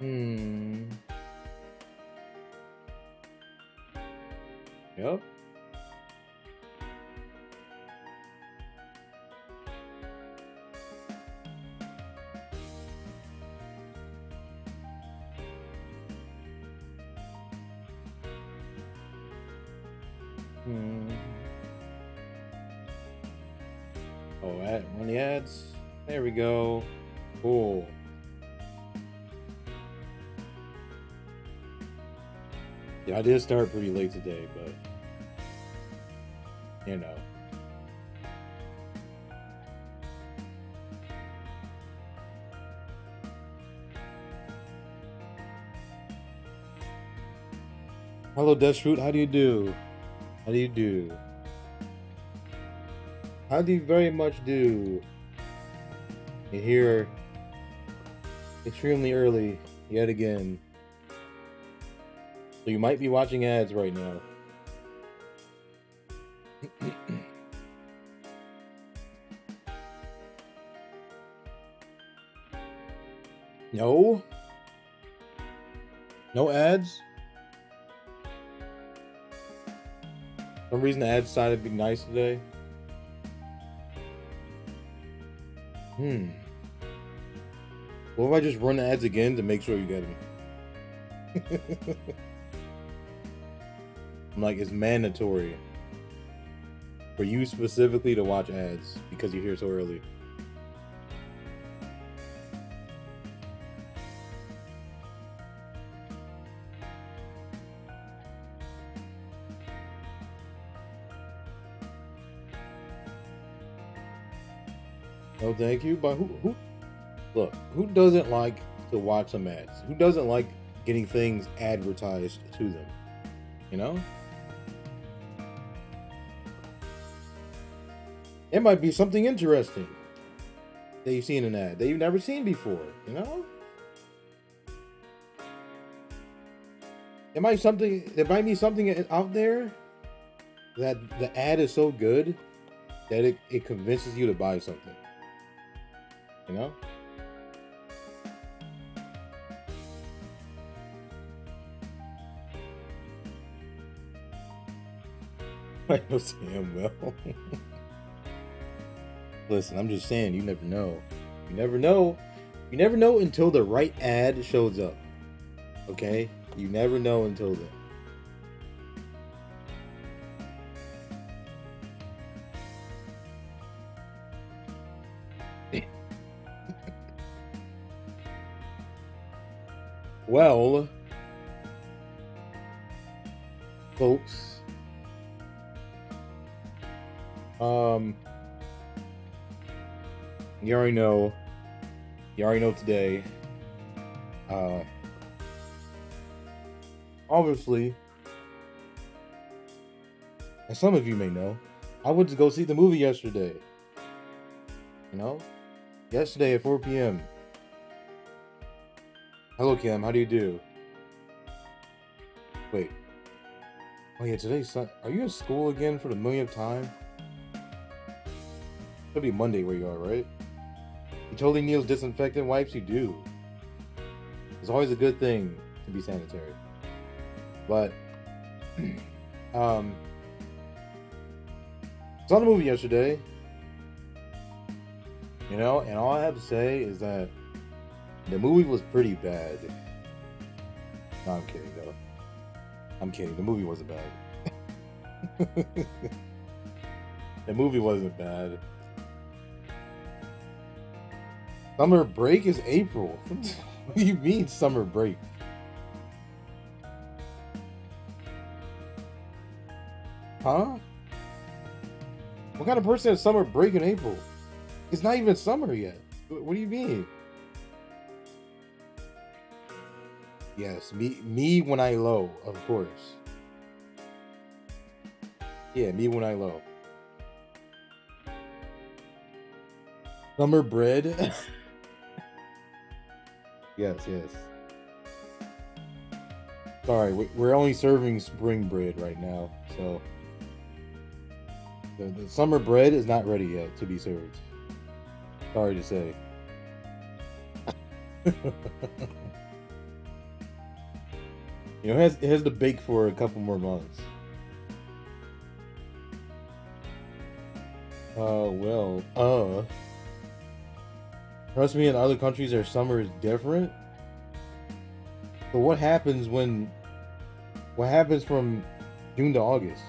Hmm. Yep. Hmm. Oh, run the ads. There we go. Cool. Yeah, I did start pretty late today, but you know. Hello, Deshroot. How do you do? How do you do? How do you very much do? You're here extremely early yet again. So you might be watching ads right now. No? No ads? For some reason the ads decided to be nice today. What if I just run the ads again to make sure you get them? I'm like, it's mandatory for you specifically to watch ads because you're here so early. No, thank you. But who doesn't like to watch some ads? Who doesn't like getting things advertised to them? You know? It might be something interesting that you see in an ad that you've never seen before, you know? There might be something out there that the ad is so good that it convinces you to buy something. You know? I know Sam well. Listen, I'm just saying, you never know. You never know. You never know until the right ad shows up. Okay? You never know until then. Well, folks, you already know. You already know today. Obviously, as some of you may know, I went to go see the movie yesterday. You know, yesterday at 4 p.m. Hello, Kim. How do you do? Wait. Oh yeah, today's Sun. Are you in school again for the millionth time? It'll be Monday where you are, right? You totally need those disinfectant wipes. You do. It's always a good thing to be sanitary. But saw the movie yesterday. You know, and all I have to say is that the movie was pretty bad. No, I'm kidding though. I'm kidding. The movie wasn't bad. The movie wasn't bad. Summer break is April. What do you mean summer break? Huh? What kind of person has summer break in April? It's not even summer yet. What do you mean? Yes, me when I low, of course. Yeah, me when I low. Summer bread. Yes, yes. Sorry, we're only serving spring bread right now, so the summer bread is not ready yet to be served. Sorry to say. You know, it has to bake for a couple more months. Well, trust me, in other countries, their summer is different. But what happens from June to August?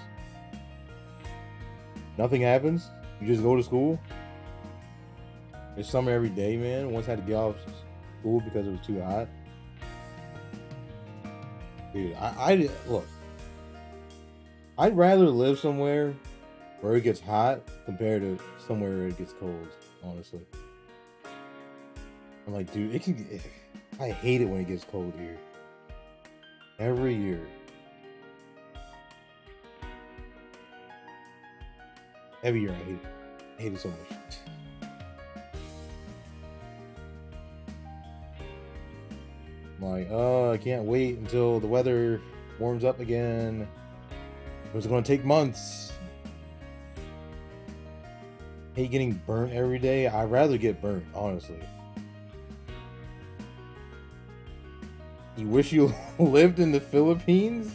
Nothing happens? You just go to school? It's summer every day, man. Once I had to get off school because it was too hot. Dude, I look. I'd rather live somewhere where it gets hot compared to somewhere where it gets cold, honestly. I'm like, dude, I hate it when it gets cold here. Every year. Every year I hate it. I hate it so much. I'm like, oh, I can't wait until the weather warms up again. It's gonna take months. Hate getting burnt every day. I'd rather get burnt, honestly. You wish you lived in the Philippines?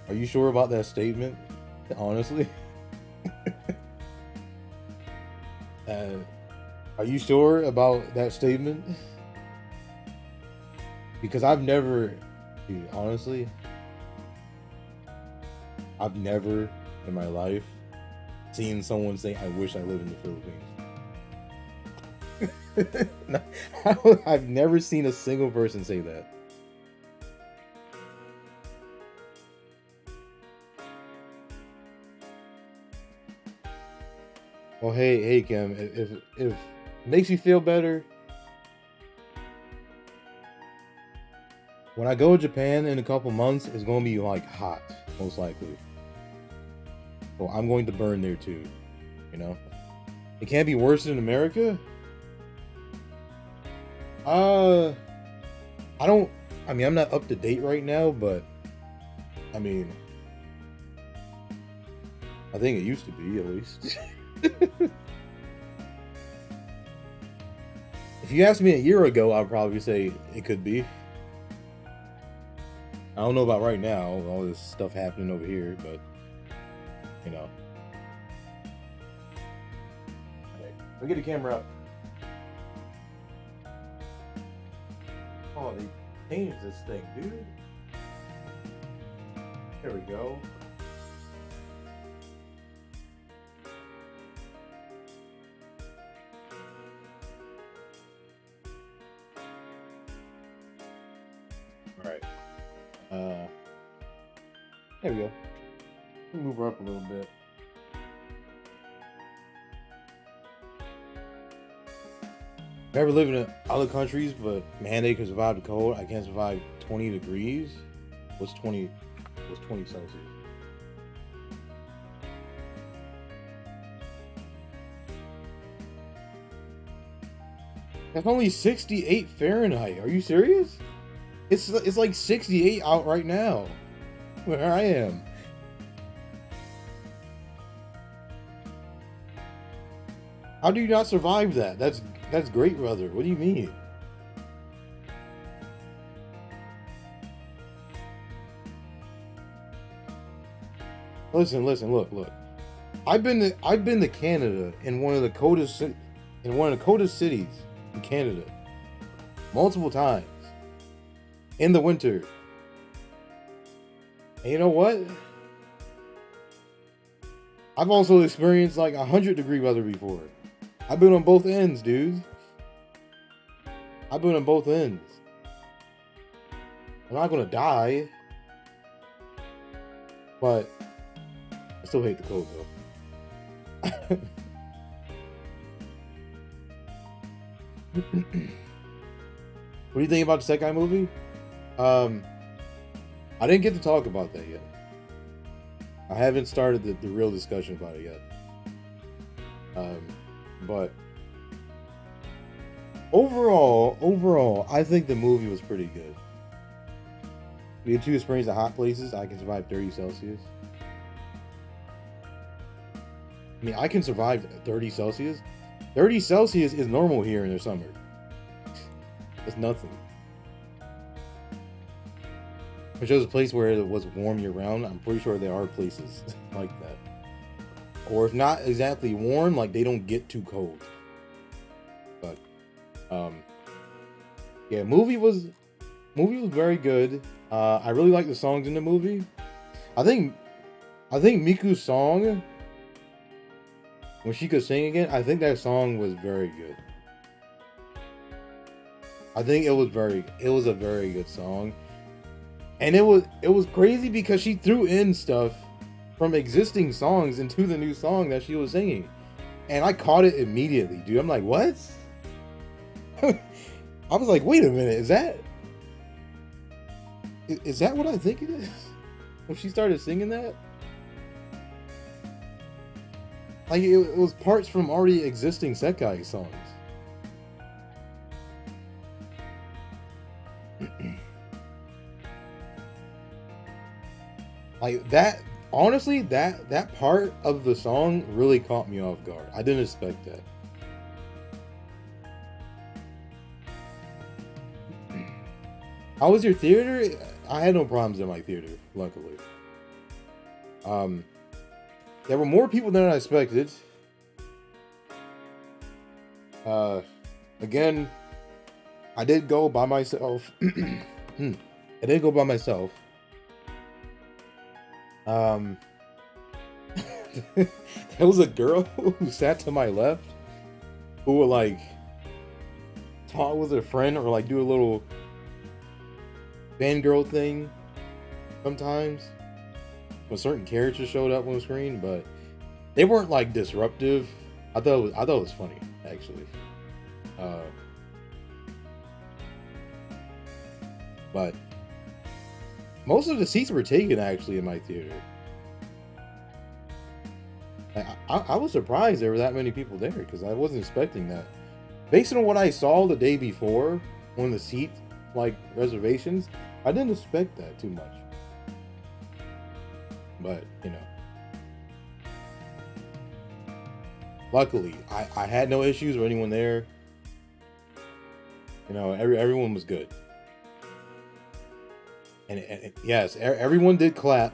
Are you sure about that statement? Honestly? Are you sure about that statement? Because I've never, dude, honestly, I've never in my life seen someone say, I wish I lived in the Philippines. I've never seen a single person say that. Well, hey, Kim, if it makes you feel better, when I go to Japan in a couple months, it's gonna be like hot, most likely. Well, I'm going to burn there too, you know? It can't be worse than America? I mean, I'm not up to date right now, but I mean, I think it used to be, at least. If you asked me a year ago, I'd probably say it could be. I don't know about right now, all this stuff happening over here, but you know. Okay, we'll get the camera up. Oh, they changed this thing, dude. There we go. Alright. There we go. Move her up a little bit. I've never lived in other countries, but man, they can survive the cold. I can't survive 20 degrees. What's 20 Celsius? That's only 68 Fahrenheit. Are you serious? It's like 68 out right now, where I am. How do you not survive that? That's great weather. What do you mean? Listen, look. I've been to Canada in one of the coldest cities in Canada multiple times in the winter. And you know what? I've also experienced like 100-degree weather before. I've been on both ends, dude. I've been on both ends. I'm not gonna die, but I still hate the cold though. What do you think about the Sekai movie? I didn't get to talk about that yet. I haven't started the real discussion about it yet. But overall, I think the movie was pretty good. We had 2 experience at hot places. I can survive 30 Celsius. I mean, I can survive 30 Celsius. 30 Celsius is normal here in the summer. It's nothing. It shows a place where it was warm year round. I'm pretty sure there are places like that. Or if not exactly warm, like they don't get too cold. But yeah, movie was very good. I really like the songs in the movie. I think Miku's song, when she could sing again, I think that song was very good. I think it was a very good song. And it was crazy because she threw in stuff from existing songs into the new song that she was singing. And I caught it immediately, dude. I'm like, what? I was like, wait a minute, is that what I think it is? When she started singing that? Like, it was parts from already existing Sekai songs. Like, that, honestly, that part of the song really caught me off guard. I didn't expect that. How was your theater? I had no problems in my theater, luckily. There were more people than I expected. Again, I did go by myself. I did go by myself. There was a girl who sat to my left who would like talk with her friend or like do a little fangirl thing sometimes when certain characters showed up on the screen, but they weren't like disruptive. I thought it was funny, actually. But most of the seats were taken actually in my theater. I was surprised there were that many people there because I wasn't expecting that. Based on what I saw the day before on the seat like reservations, I didn't expect that too much. But you know, luckily I had no issues with anyone there. You know, everyone was good. And yes, everyone did clap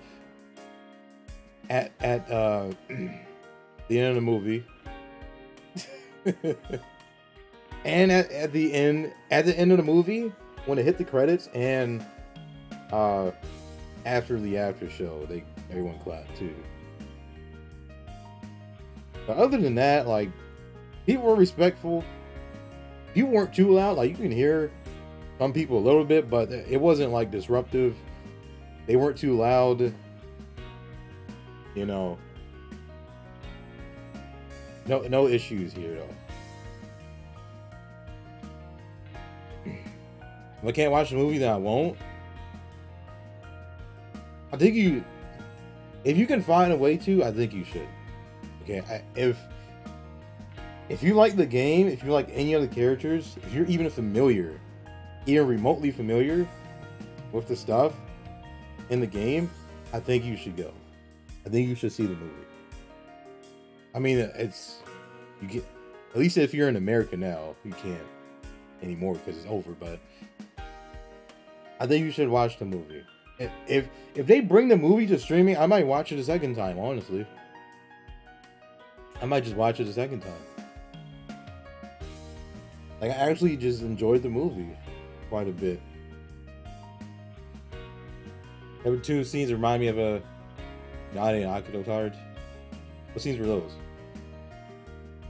at the end of the movie. And at the end of the movie, when it hit the credits and after the after show, everyone clapped too. But other than that, like, people were respectful. People weren't too loud. Like, you can hear some people a little bit, but it wasn't like disruptive. They weren't too loud. You know, no issues here though. If I can't watch the movie, then I won't. I think if you can find a way to, I think you should. Okay, if you like the game, if you like any other characters, if you're even remotely familiar with the stuff in the game, I think you should go. I think you should see the movie. I mean, you get, at least if you're in America now, you can't anymore because it's over. But I think you should watch the movie. If they bring the movie to streaming, I might watch it a second time. Honestly, I might just watch it a second time. Like, I actually just enjoyed the movie quite a bit. There were two scenes that remind me of a Nani and Akito card. What scenes were those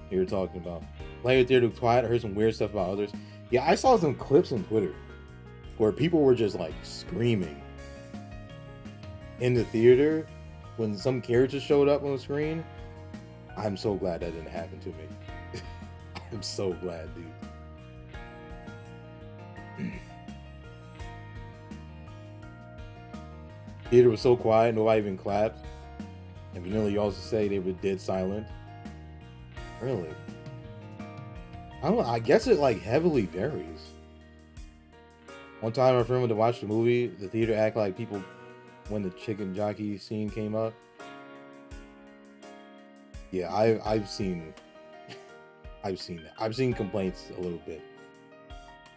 you were talking about? Playing theater quiet. I heard some weird stuff about others. Yeah, I saw some clips on Twitter where people were just like screaming in the theater when some characters showed up on the screen. I'm so glad that didn't happen to me. I'm so glad, dude. Theater was so quiet, nobody even clapped. And Vanilla, you also say they were dead silent. Really? I don't know. I guess it like heavily varies. One time my friend went to watch the movie, the theater act like people when the chicken jockey scene came up. Yeah, I've seen that. I've seen complaints a little bit.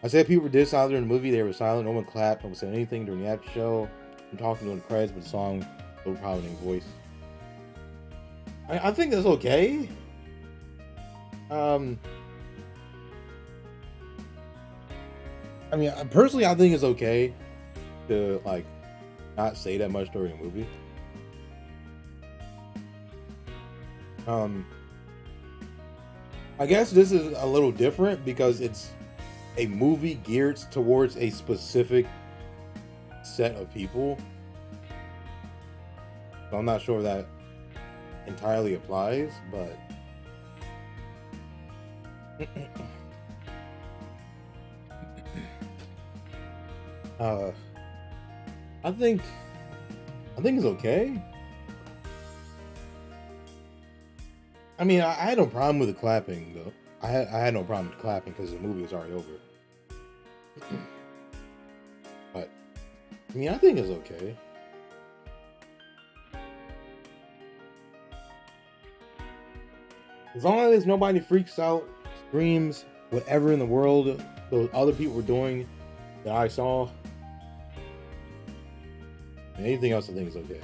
I said people were dead silent during the movie. They were silent. No one clapped. No one said anything during the after show. I'm talking during the credits, but the song overpowering voice. I think that's okay. I mean, personally, I think it's okay to like not say that much during a movie. I guess this is a little different because it's a movie geared towards a specific set of people. So I'm not sure if that entirely applies, but I think it's okay. I mean, I had no problem with the clapping though. I had no problem with clapping because the movie was already over. But I mean, I think it's okay. As long as nobody freaks out, screams, whatever in the world those other people were doing that I saw. And anything else I think is okay.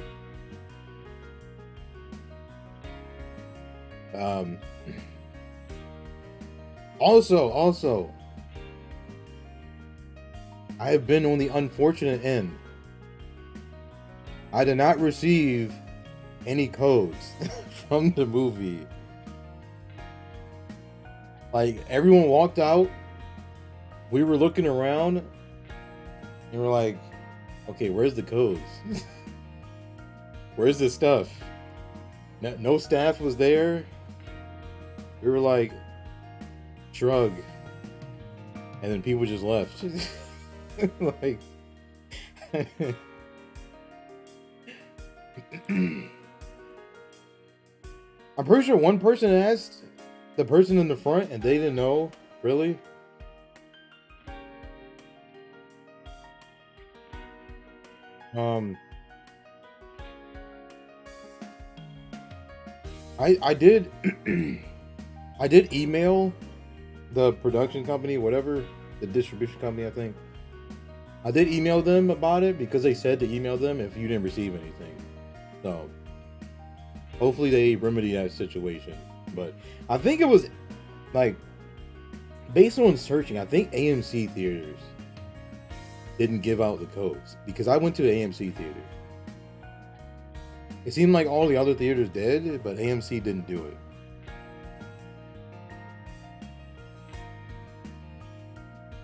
Also, I have been on the unfortunate end. I did not receive any codes from the movie. Like, everyone walked out. We were looking around. And we're like, okay, where's the codes? Where's the stuff? No staff was there. We were like, shrug. And then people just left. Like... I'm pretty sure one person asked the person in the front and they didn't know. Really? I did I did email the production company, whatever, the distribution company, I think. I did email them about it because they said to email them if you didn't receive anything. So hopefully they remedy that situation. But I think it was like, based on searching, I think AMC theaters didn't give out the codes because I went to the AMC theater. It seemed like all the other theaters did, but AMC didn't do it.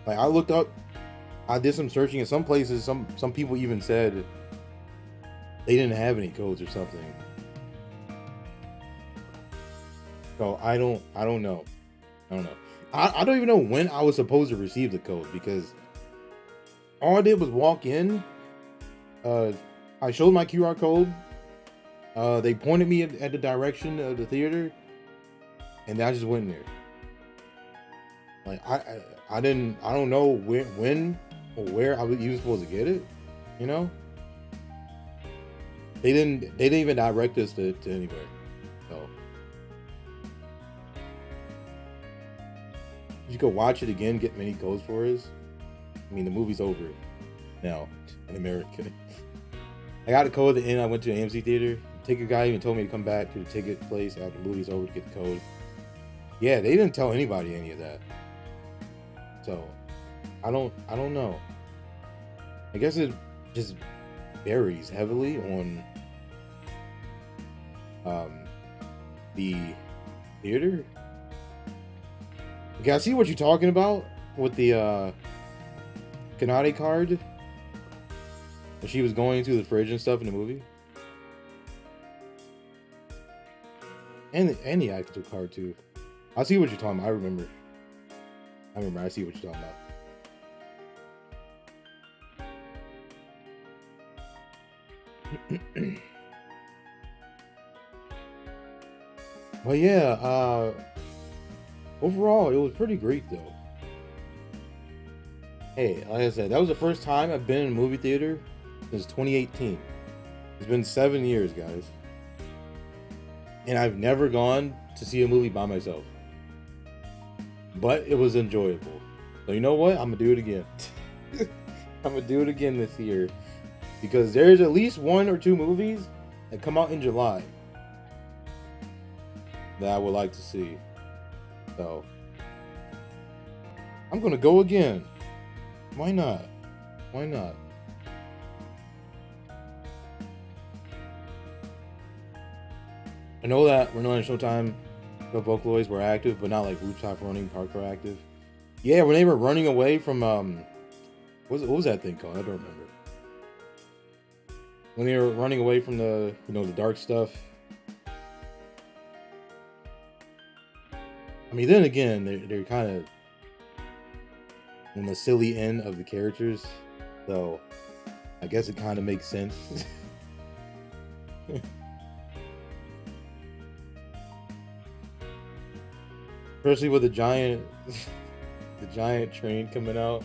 Like, I looked up, I did some searching in some places. Some people even said they didn't have any codes or something. So I don't know. I don't even know when I was supposed to receive the code because all I did was walk in. I showed my QR code. They pointed me at the direction of the theater, and I just went in there. Like I don't know when or where I was even supposed to get it. You know, they didn't even direct us to anywhere. So you could watch it again, get many codes for us. I mean, the movie's over now in America. I got a code at the end. I went to an AMC theater. The ticket guy even told me to come back to the ticket place after the movie's over to get the code. Yeah, they didn't tell anybody any of that. So I don't know. I guess it just varies heavily on the theater. Okay, I see what you're talking about with the Kanade card. When she was going through the fridge and stuff in the movie. And the actual card too. I see what you're talking about. I remember. I see what you're talking about. But yeah, overall it was pretty great though. Hey, like I said, that was the first time I've been in a movie theater since 2018. It's been 7 years, guys. And I've never gone to see a movie by myself. But it was enjoyable. So you know what? I'm going to do it again. I'm going to do it again this year. because there's at least 1 or 2 movies that come out in July that I would like to see. So I'm gonna go again. Why not? Why not? I know that we're not in Showtime, but Vocaloids were active, but not like rooftop running, parkour active. Yeah, when they were running away from what was that thing called? I don't remember. When they were running away from the the dark stuff. I mean, then again, they're kind of in the silly end of the characters, so I guess it kind of makes sense. Especially with the giant train coming out.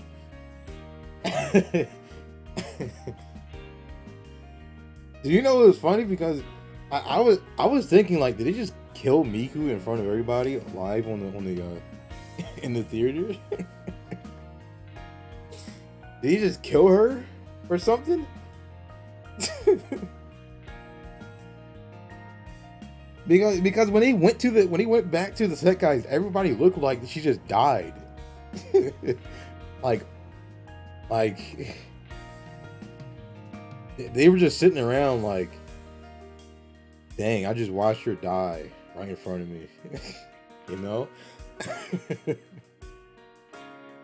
Do you know it was funny because I was thinking, like, did they just kill Miku in front of everybody live on the in the theater? Did he just kill her or something? Because when he went back to the Sekais, everybody looked like she just died. like they were just sitting around like, dang, I just watched her die right in front of me. You know?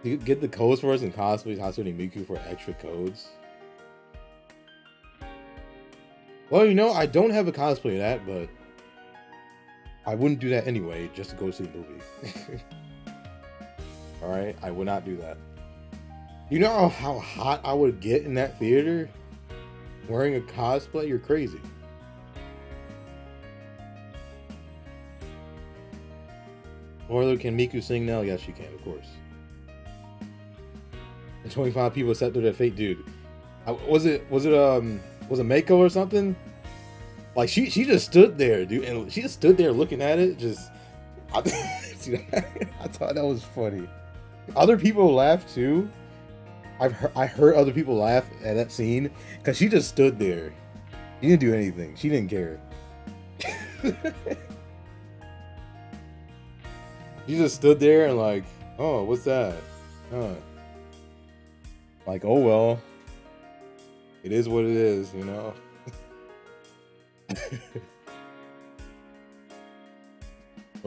You get the codes for us and cosplays Hatsune Miku for extra codes. Well, I don't have a cosplay of that, but I wouldn't do that anyway, just to go see the movie. Alright? I would not do that. You know how hot I would get in that theater? Wearing a cosplay? You're crazy. Or can Miku sing now? Yes, she can, of course. And 25 people accepted their fate, dude. Was it Mako or something? Like she just stood there, dude, and she just stood there looking at it. I thought that was funny. Other people laughed too. I heard other people laugh at that scene because she just stood there. She didn't do anything. She didn't care. She just stood there and like, oh, what's that? Like, oh well, it is what it is, Or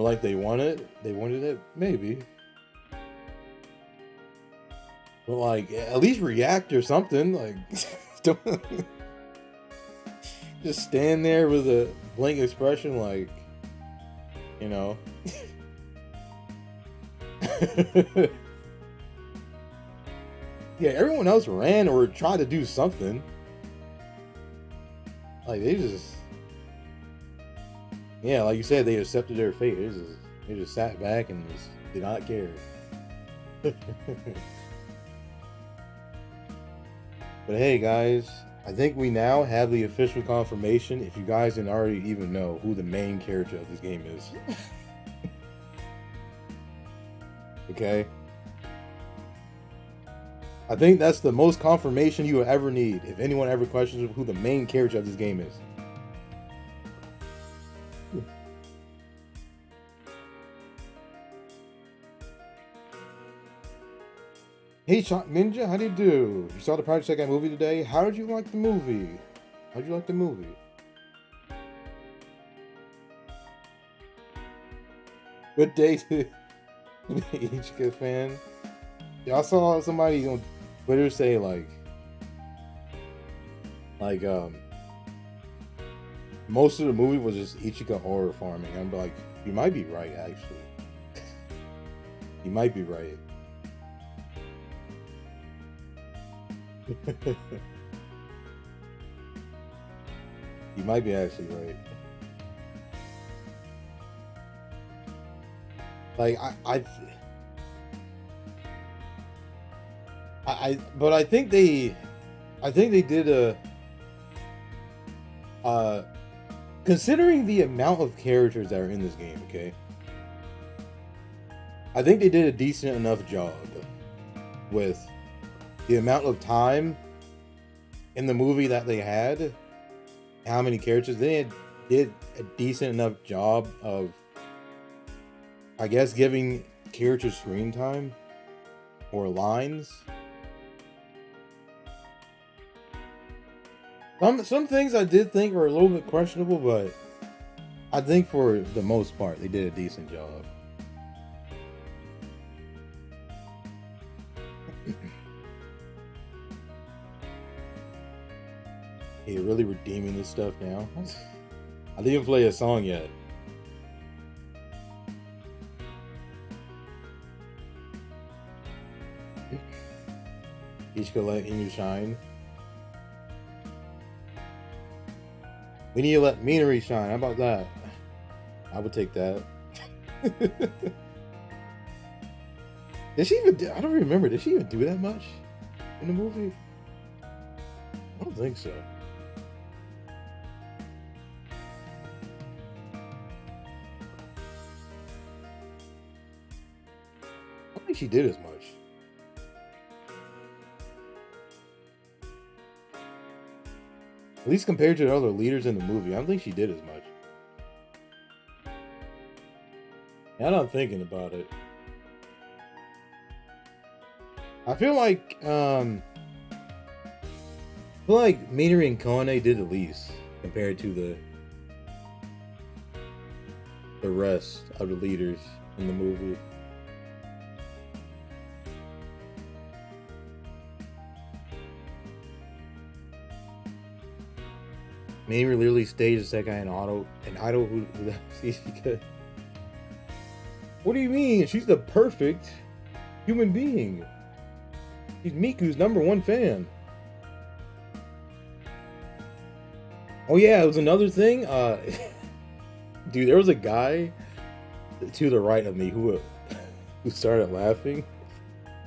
like they wanted it, maybe. But like, at least react or something. Like, don't just stand there with a blank expression, like, Yeah, everyone else ran or tried to do something. Like, they just... Yeah, like you said, they accepted their fate. They just sat back and just did not care. But hey, guys, I think we now have the official confirmation, if you guys didn't already even know, who the main character of this game is. Okay? I think that's the most confirmation you will ever need if anyone ever questions who the main character of this game is. Hey, Shock Ninja, how do you do? You saw the Project Sekai movie today? How did you like the movie? How'd you like the movie? Good day to Ichika fan. Yeah, I saw somebody on Twitter say like most of the movie was just Ichika horror farming. I'm like, you might be right, actually. You might be right. You might be actually right. Like but I think they did considering the amount of characters that are in this game, okay? I think they did a decent enough job with the amount of time in the movie that they had, how many characters did a decent enough job of, I guess, giving characters screen time or lines. Some things I did think were a little bit questionable, but I think for the most part they did a decent job. You're really redeeming this stuff now. I didn't even play a song yet. Each could let you shine. We need to let Meanery shine. How about that? I would take that. Did she even? I don't remember. Did she even do that much in the movie? I don't think so. I don't think she did as much. At least compared to the other leaders in the movie, I don't think she did as much. Now that I'm thinking about it, I feel like Minori and Kone did the least compared to the rest of the leaders in the movie. Minori literally staged Sekai and idol who she could. What do you mean? She's the perfect human being. She's Miku's #1 fan. Oh yeah, it was another thing. Dude, there was a guy to the right of me who started laughing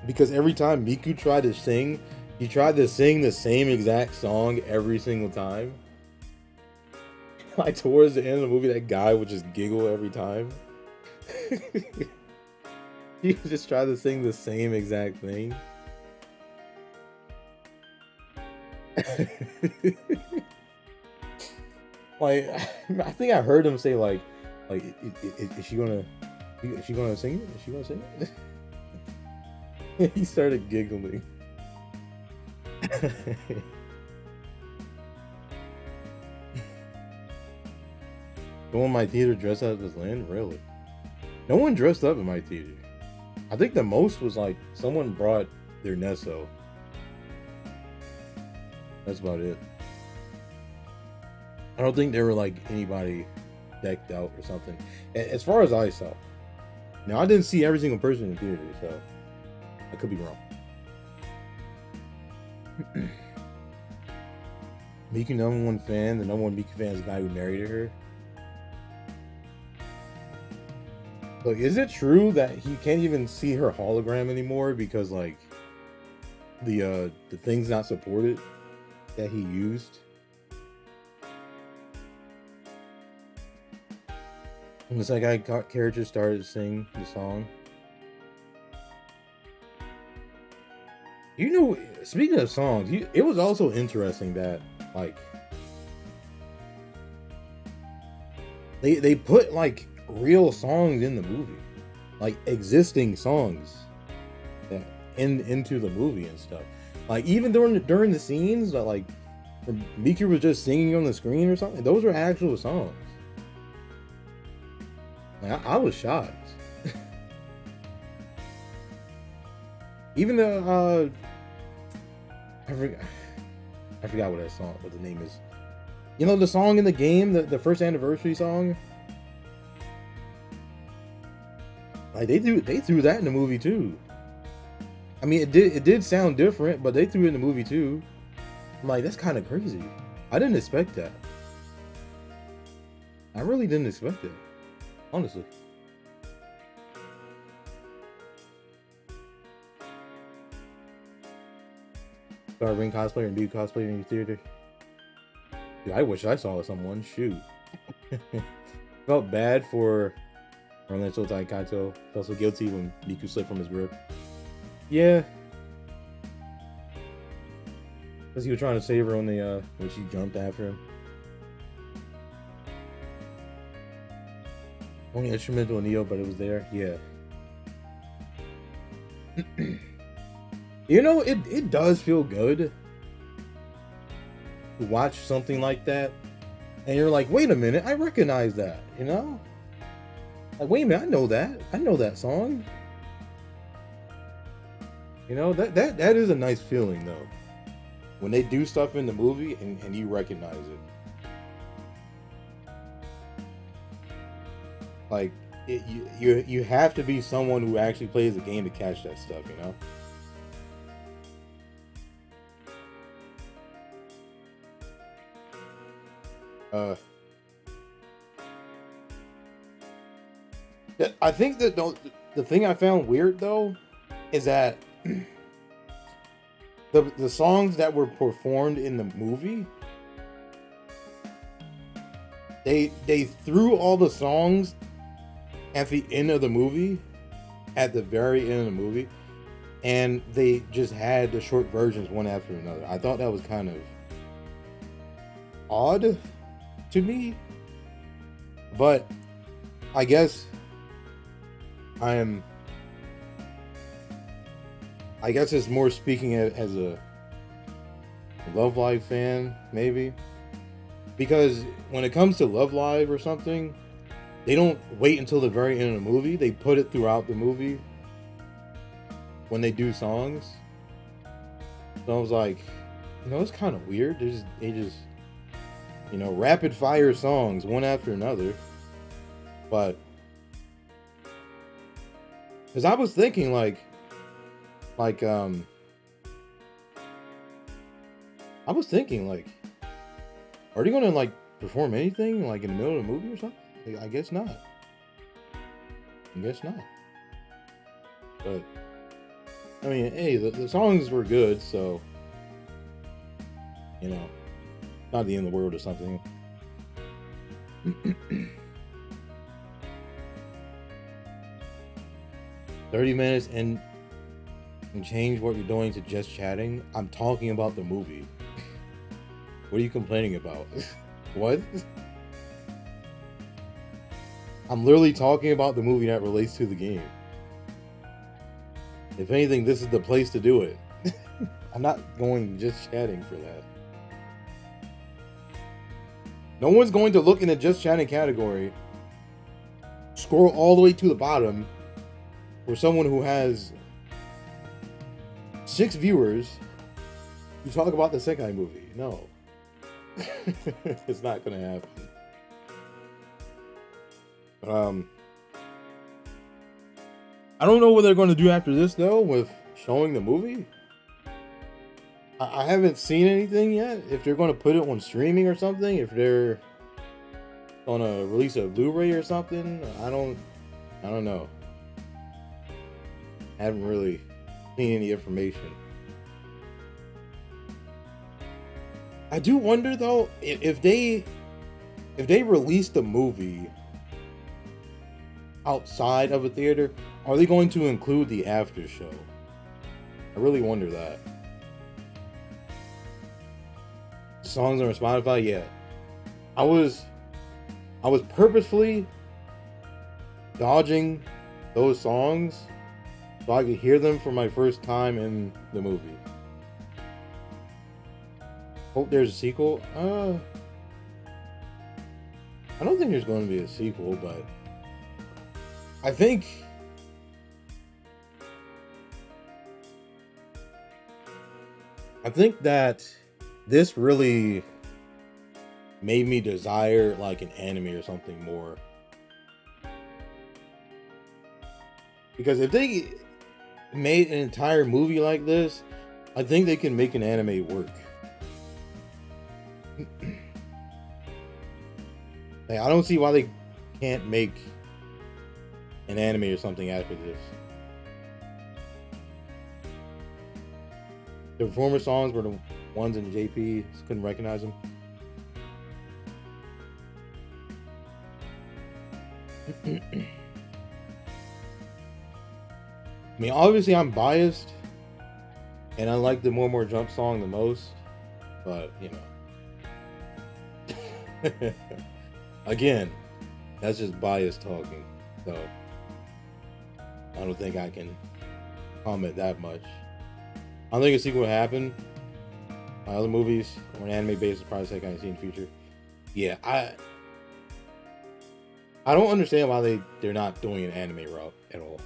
because every time Miku tried to sing, he tried to sing the same exact song every single time. Like towards the end of the movie, that guy would just giggle every time. He would just try to sing the same exact thing. Like, I think I heard him say like, is she gonna sing it? Is she gonna sing it? He started giggling. No one in my theater dressed up as Lynn? Really? No one dressed up in my theater. I think the most was like someone brought their Nesso. That's about it. I don't think there were like anybody decked out or something. As far as I saw. Now I didn't see every single person in the theater, so I could be wrong. Miku #1 fan. The #1 Miku fan is the guy who married her. Look, is it true that he can't even see her hologram anymore because like the thing's not supported that he used? When the Sekai character started to sing the song. You know, speaking of songs, it was also interesting that like they put like real songs in the movie, like existing songs that into the movie and stuff. Like even during the scenes that like Miku was just singing on the screen or something, those were actual songs. Like, I was shocked. Even the I forgot what the name is. You know the song in the game, the first anniversary song. Like they threw that in the movie too. I mean, it did sound different, but they threw it in the movie too. I'm like, that's kind of crazy. I didn't expect that. I really didn't expect it, honestly. Start ring cosplayer and do cosplay in your theater. Dude, I wish I saw someone. Shoot. Felt bad for Orlando Taikato. Felt so guilty when Miku slipped from his grip. Yeah. Because he was trying to save her on the when she jumped after him. Only instrumental in Neo, but it was there. Yeah. You know, it does feel good to watch something like that, and you're like, wait a minute, I recognize that. You know, like, wait a minute, I know that song. You know, that is a nice feeling though, when they do stuff in the movie and you recognize it. Like, you have to be someone who actually plays the game to catch that stuff, you know? I think that the thing I found weird though is that the songs that were performed in the movie, they threw all the songs at the end of the movie, at the very end of the movie, and they just had the short versions one after another. I thought that was kind of odd to me, but I guess it's more speaking as a Love Live fan, maybe, because when it comes to Love Live or something, they don't wait until the very end of the movie. They put it throughout the movie when they do songs. So I was like, you know, it's kind of weird. They just, you know, rapid fire songs one after another. But because I was thinking I was thinking like, are they gonna like perform anything like in the middle of the movie or something? I guess not. But I mean, hey, the songs were good, so you know, not the end of the world or something. 30 minutes and change what you're doing to just chatting. I'm talking about the movie. What are you complaining about? What? I'm literally talking about the movie that relates to the game. If anything, this is the place to do it. I'm not going just chatting for that. No one's going to look in the just chatting category, scroll all the way to the bottom for someone who has 6 viewers to talk about the Sekai movie. No. It's not going to happen. I don't know what they're going to do after this though with showing the movie. I haven't seen anything yet. If they're going to put it on streaming or something, if they're going to release a Blu-ray or something, I don't know. I haven't really seen any information. I do wonder though if they release the movie outside of a theater, are they going to include the after show? I really wonder that. Songs on Spotify, yeah. I was purposefully dodging those songs so I could hear them for my first time in the movie. Hope there's a sequel. I don't think there's going to be a sequel, but I think that this really made me desire like an anime or something more. Because if they made an entire movie like this, I think they can make an anime work. Like, I don't see why they can't make an anime or something after this. The performer songs were the ones in the JP. Just couldn't recognize them. I mean, obviously I'm biased, and I like the More Jump song the most. But again, that's just bias talking. So I don't think I can comment that much. I don't think a sequel will happen. Other movies or an anime based project I can see in the future. Yeah, I don't understand why they're not doing an anime route at all.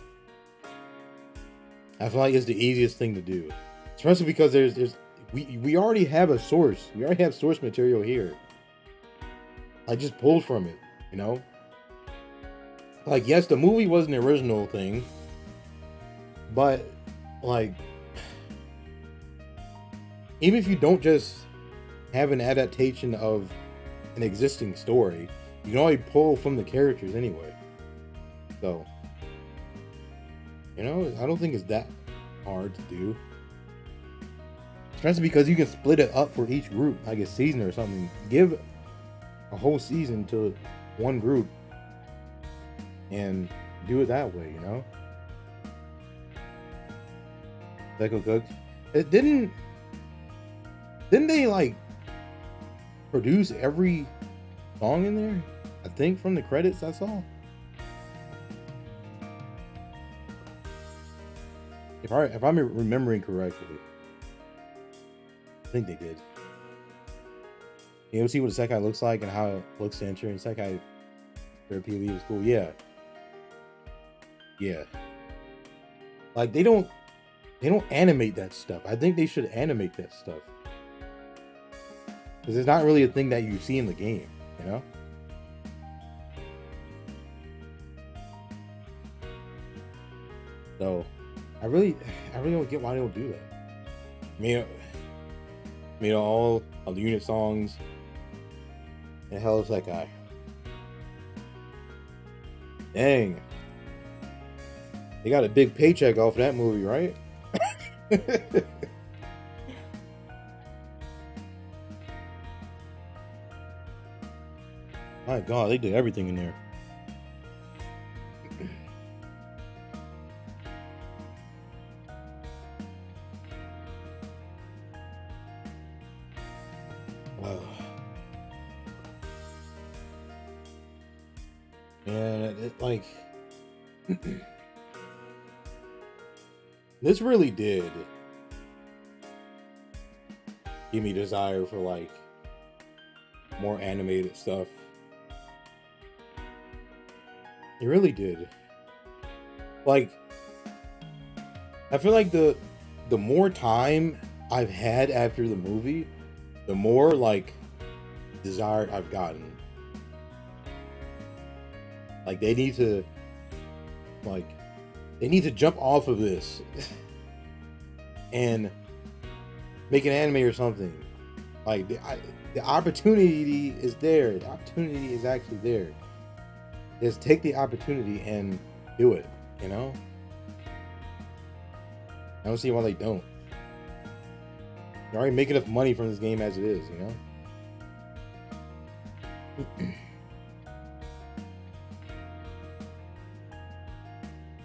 I feel like it's the easiest thing to do, especially because we already have a source. We already have source material here. I just pulled from it, you know. Like, yes, the movie was an original thing, but like, even if you don't just have an adaptation of an existing story, you can already pull from the characters anyway. So, I don't think it's that hard to do. Especially because you can split it up for each group, like a season or something. Give a whole season to one group and do it that way, Psycho Cooks. It didn't they like produce every song in there? I think from the credits I saw. If I'm remembering correctly, I think they did. You see what the Sekai looks like and how it looks to enter in Sekai. Their POV was cool. Yeah. Like they don't animate that stuff. I think they should animate that stuff. Because it's not really a thing that you see in the game, So, I really don't get why they don't do that. All of the unit songs and hell is that guy. Dang. They got a big paycheck off that movie, right? My God, they did everything in there. And it like this really did give me desire for like more animated stuff. It really did. Like, I feel like the more time I've had after the movie, the more like desired I've gotten. Like they need to jump off of this and make an anime or something. Like the opportunity is there. The opportunity is actually there. Just take the opportunity and do it. I don't see why they don't. They're already making enough money from this game as it is.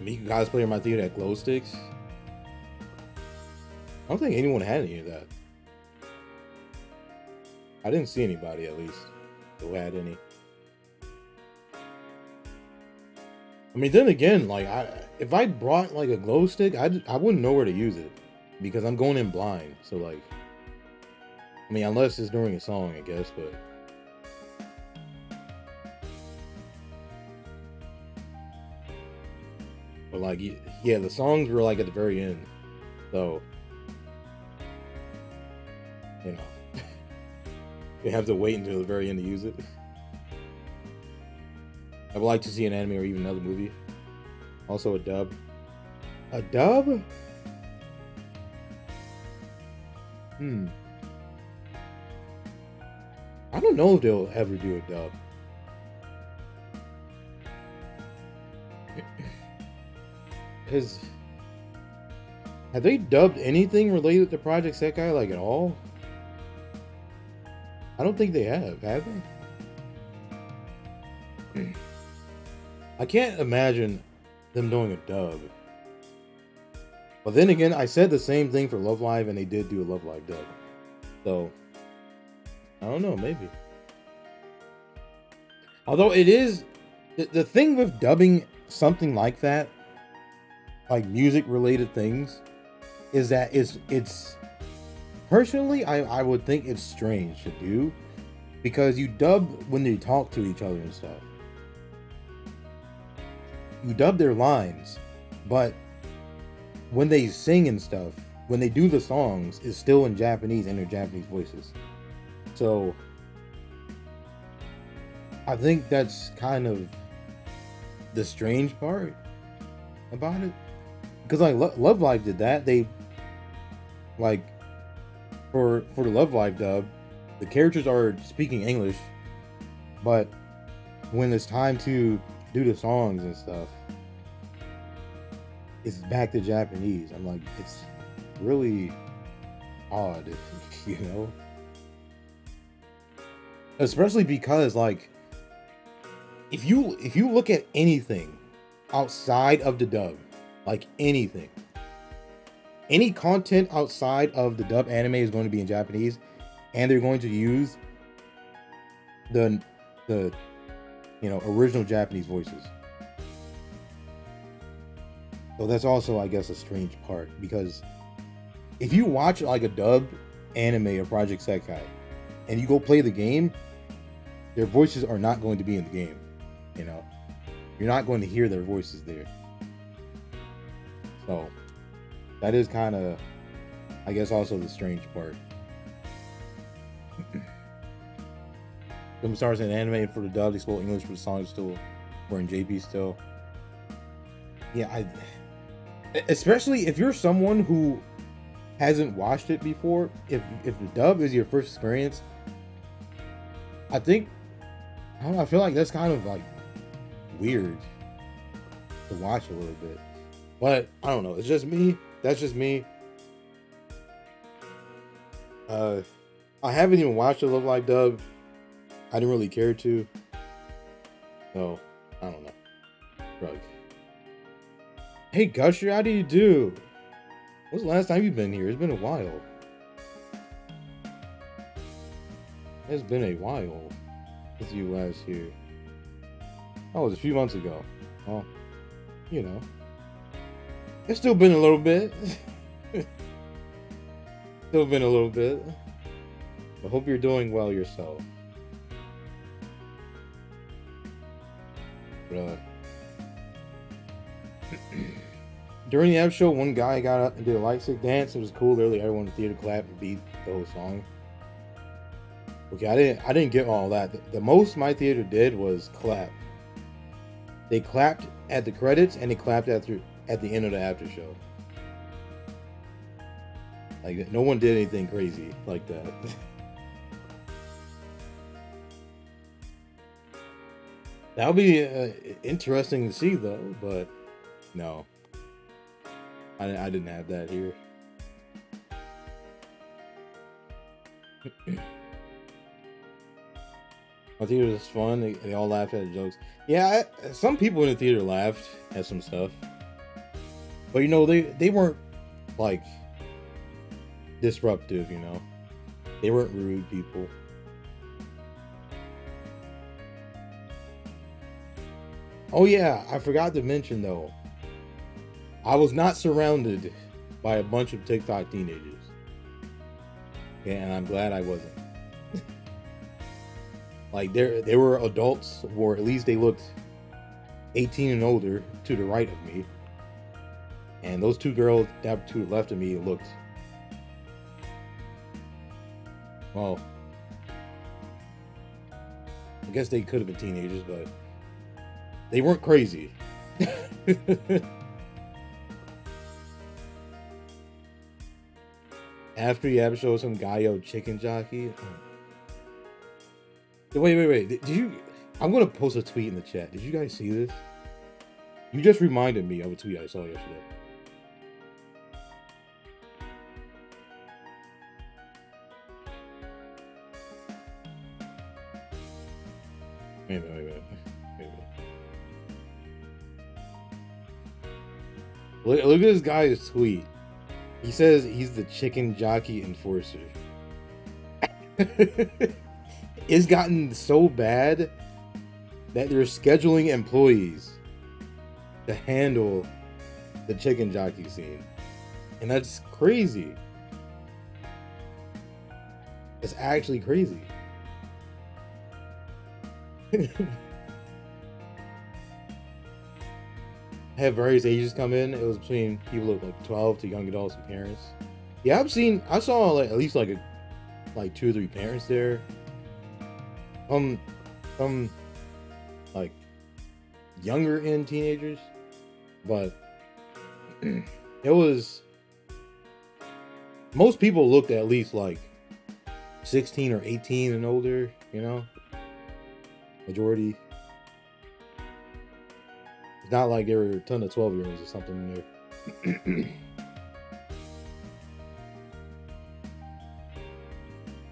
You guys play in my theater at glow sticks. I don't think anyone had any of that. I didn't see anybody, at least, who had any. I mean, then again, like, if I brought like a glow stick, I wouldn't know where to use it because I'm going in blind. So like, I mean, unless it's during a song, I guess, but. But like, yeah, the songs were like at the very end, so you have to wait until the very end to use it. I would like to see an anime or even another movie. Also a dub. A dub? I don't know if they'll ever do a dub. Because have they dubbed anything related to Project Sekai like at all? I don't think they have they? I can't imagine them doing a dub. But then again, I said the same thing for Love Live, and they did do a Love Live dub. So I don't know, maybe. Although it is the thing with dubbing something like that, like music related things, is that it's personally I would think it's strange to do because you dub when they talk to each other and stuff. You dub their lines, but when they sing and stuff, when they do the songs, it's still in Japanese and their Japanese voices. So I think that's kind of the strange part about it. Because like Love Live did that. They like for the Love Live dub, the characters are speaking English, but when it's time to do the songs and stuff, it's back to Japanese. I'm like, it's really odd, you know? Especially because like if you look at anything outside of the dub, like anything, any content outside of the dub anime is going to be in Japanese, and they're going to use the original Japanese voices. So that's also, I guess, a strange part, because if you watch like a dub anime or Project Sekai and you go play the game, their voices are not going to be in the game. You know, you're not going to hear their voices there. So that is kind of, I guess, also the strange part. Film stars in anime for the dub, they spoke English for the songs still, or in JP still. Yeah, especially if you're someone who hasn't watched it before, if the dub is your first experience, I think, I don't know, I feel like that's kind of like weird to watch a little bit. But I don't know, it's just me. That's just me. I haven't even watched the Love Live dub. I didn't really care to. So, I don't know. Rug. Hey Gusher, how do you do? When's the last time you've been here? It's been a while. It's been a while since you last here. Oh, it was a few months ago. Well, you know. It's still been a little bit. Still been a little bit. I hope you're doing well yourself. But, during the app show, one guy got up and did a light stick dance. It was cool. Literally, everyone in the theater clapped and beat the whole song. Okay, I didn't get all that. The most my theater did was clap. They clapped at the credits and they clapped at the end of the after show. Like, no one did anything crazy like that. That would be interesting to see, though. But no, I didn't have that here. My theater was fun. They all laughed at the jokes. Yeah, some people in the theater laughed at some stuff, but you know, they weren't like disruptive. You know, they weren't rude people. Oh yeah, I forgot to mention though, I was not surrounded by a bunch of TikTok teenagers. Yeah, and I'm glad I wasn't. Like, there were adults, or at least they looked 18 and older, to the right of me. And those two girls that to the left of me looked, well, I guess they could have been teenagers, but they weren't crazy. After you have show some Gaio chicken jockey. Wait. Did you? I'm gonna post a tweet in the chat. Did you guys see this? You just reminded me of a tweet I saw yesterday. Wait a minute. Look at this guy's tweet. He says he's the chicken jockey enforcer. it's gotten so bad that they're scheduling employees to handle the chicken jockey scene. And that's crazy. It's actually crazy. Have various ages come in. It was between people of like 12 to young adults and parents. Yeah, I saw like at least like 2 or 3 parents there. Some like younger in teenagers, but it was, most people looked at least like 16 or 18 and older, you know, majority. It's not like there were a ton of 12-year-olds or something in there.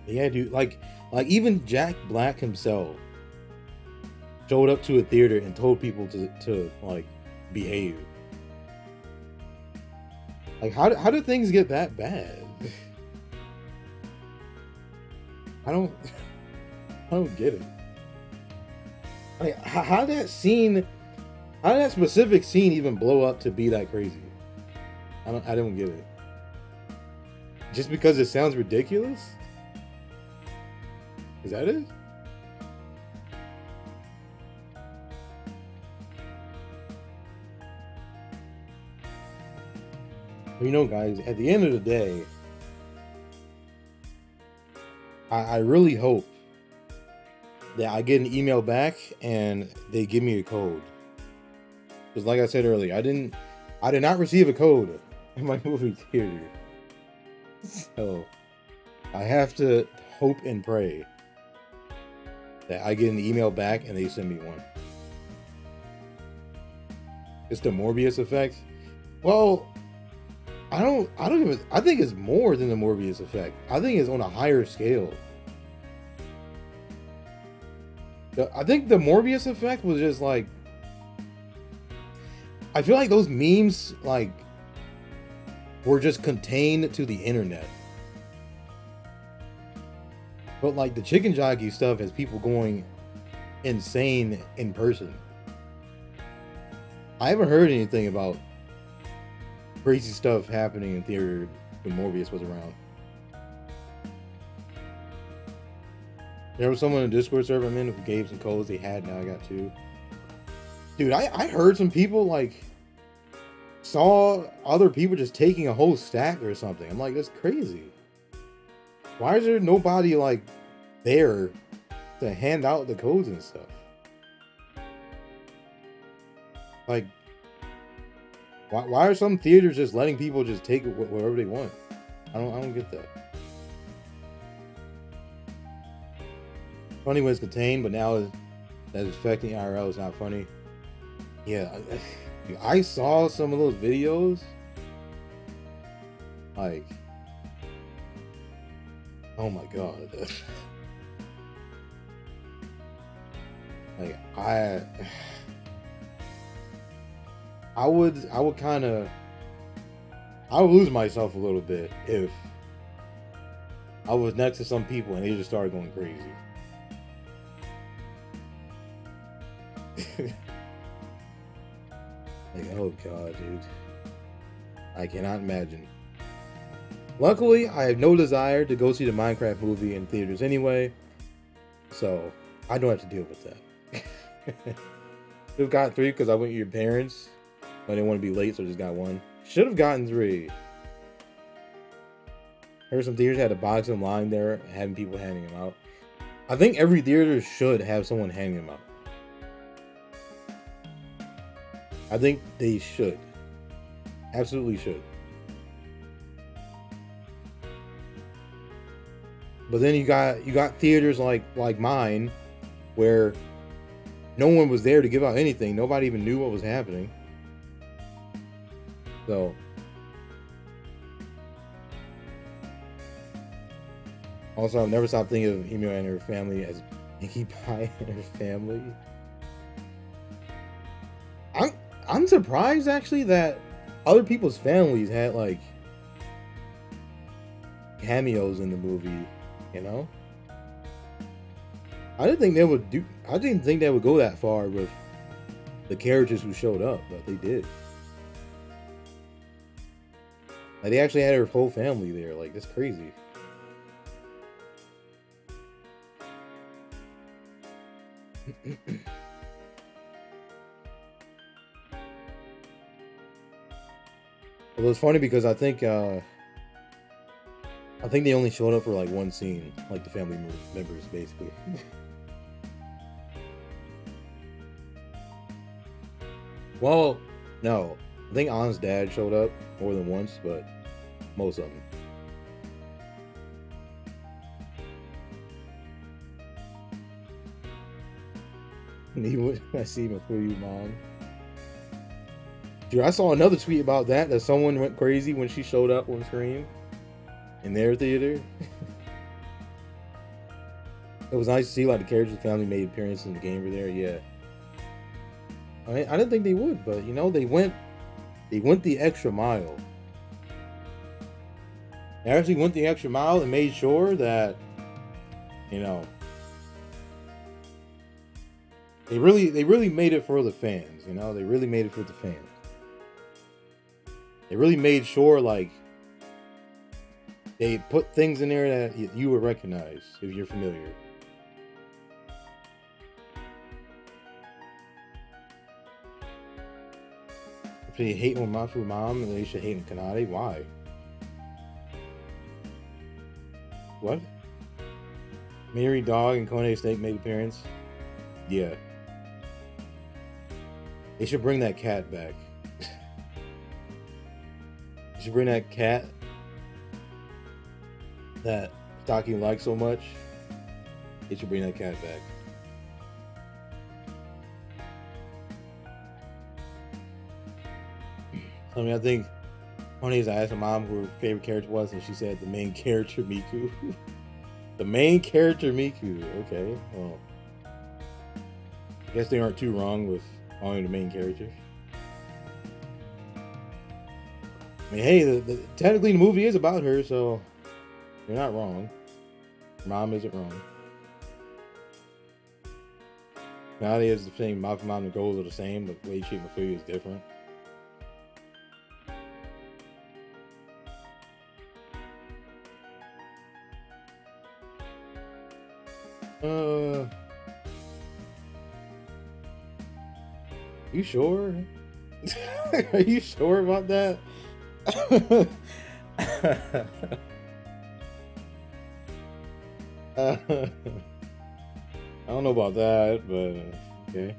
Yeah, dude, like even Jack Black himself showed up to a theater and told people to like behave. Like, how do things get that bad? I don't get it. Like, how did that specific scene even blow up to be that crazy? I don't get it. Just because it sounds ridiculous? Is that it? You know, guys, at the end of the day, I really hope that I get an email back and they give me a code. Because like I said earlier, I did not receive a code in my movie theater. So I have to hope and pray that I get an email back and they send me one. It's the Morbius effect. Well, I think it's more than the Morbius effect. I think it's on a higher scale. I think the Morbius effect was just like, I feel like those memes like were just contained to the internet. But like the chicken jockey stuff has people going insane in person. I haven't heard anything about crazy stuff happening in theater when Morbius was around. There was someone in the Discord server I'm in who gave some codes they had, now I got 2. Dude, I heard some people like saw other people just taking a whole stack or something. I'm like, that's crazy. Why is there nobody like there to hand out the codes and stuff? Like, why are some theaters just letting people just take whatever they want? I don't get that. Funny when it's contained, but now that it's affecting IRL is not funny. Yeah, I saw some of those videos. Like, oh my god. Like, I would lose myself a little bit if I was next to some people and they just started going crazy. Like, oh god, dude. I cannot imagine. Luckily, I have no desire to go see the Minecraft movie in theaters anyway, so I don't have to deal with that. Should have got 3 because I went with your parents. I didn't want to be late, so I just got 1. Should have gotten 3. Heard some theaters had a box in line there, having people handing them out. I think every theater should have someone handing them out. I think they should. Absolutely should. But then you got theaters like mine, where no one was there to give out anything. Nobody even knew what was happening. So also, I've never stopped thinking of Emu and her family as Pinkie Pie and her family. I'm surprised actually that other people's families had like cameos in the movie, you know? I didn't think they would do. I didn't think they would go that far with the characters who showed up, but they did. Like they actually had her whole family there. Like that's crazy. Well, it's funny because I think they only showed up for like one scene, like the family members, basically. Well, no, I think An's dad showed up more than once, but most of them. I see him for you, mom. Dude, I saw another tweet about that someone went crazy when she showed up on screen in their theater. It was nice to see like the characters of the family made appearances in the game were there. Yeah, I didn't think they would, but you know they went the extra mile. They actually went the extra mile and made sure that you know they really made it for the fans. You know, they really made it for the fans. They really made sure like they put things in there that you would recognize if you're familiar. If they hate Mafu Mom, then they should hate Kanade. Why? What? Mary Dog and Kone Snake make appearance? Yeah. They should bring that cat back. They should bring that cat that Taki likes so much. They should bring that cat back. I mean, I think Honey's asked her mom who her favorite character was, and she said the main character, Miku. The main character, Miku. Okay, well, I guess they aren't too wrong with calling the main character. I mean, hey, technically the movie is about her, so you're not wrong. Mom isn't wrong. Nowadays, the thing, mom and the goals are the same, but the way she and food is different. You sure? Are you sure about that? I don't know about that, but okay.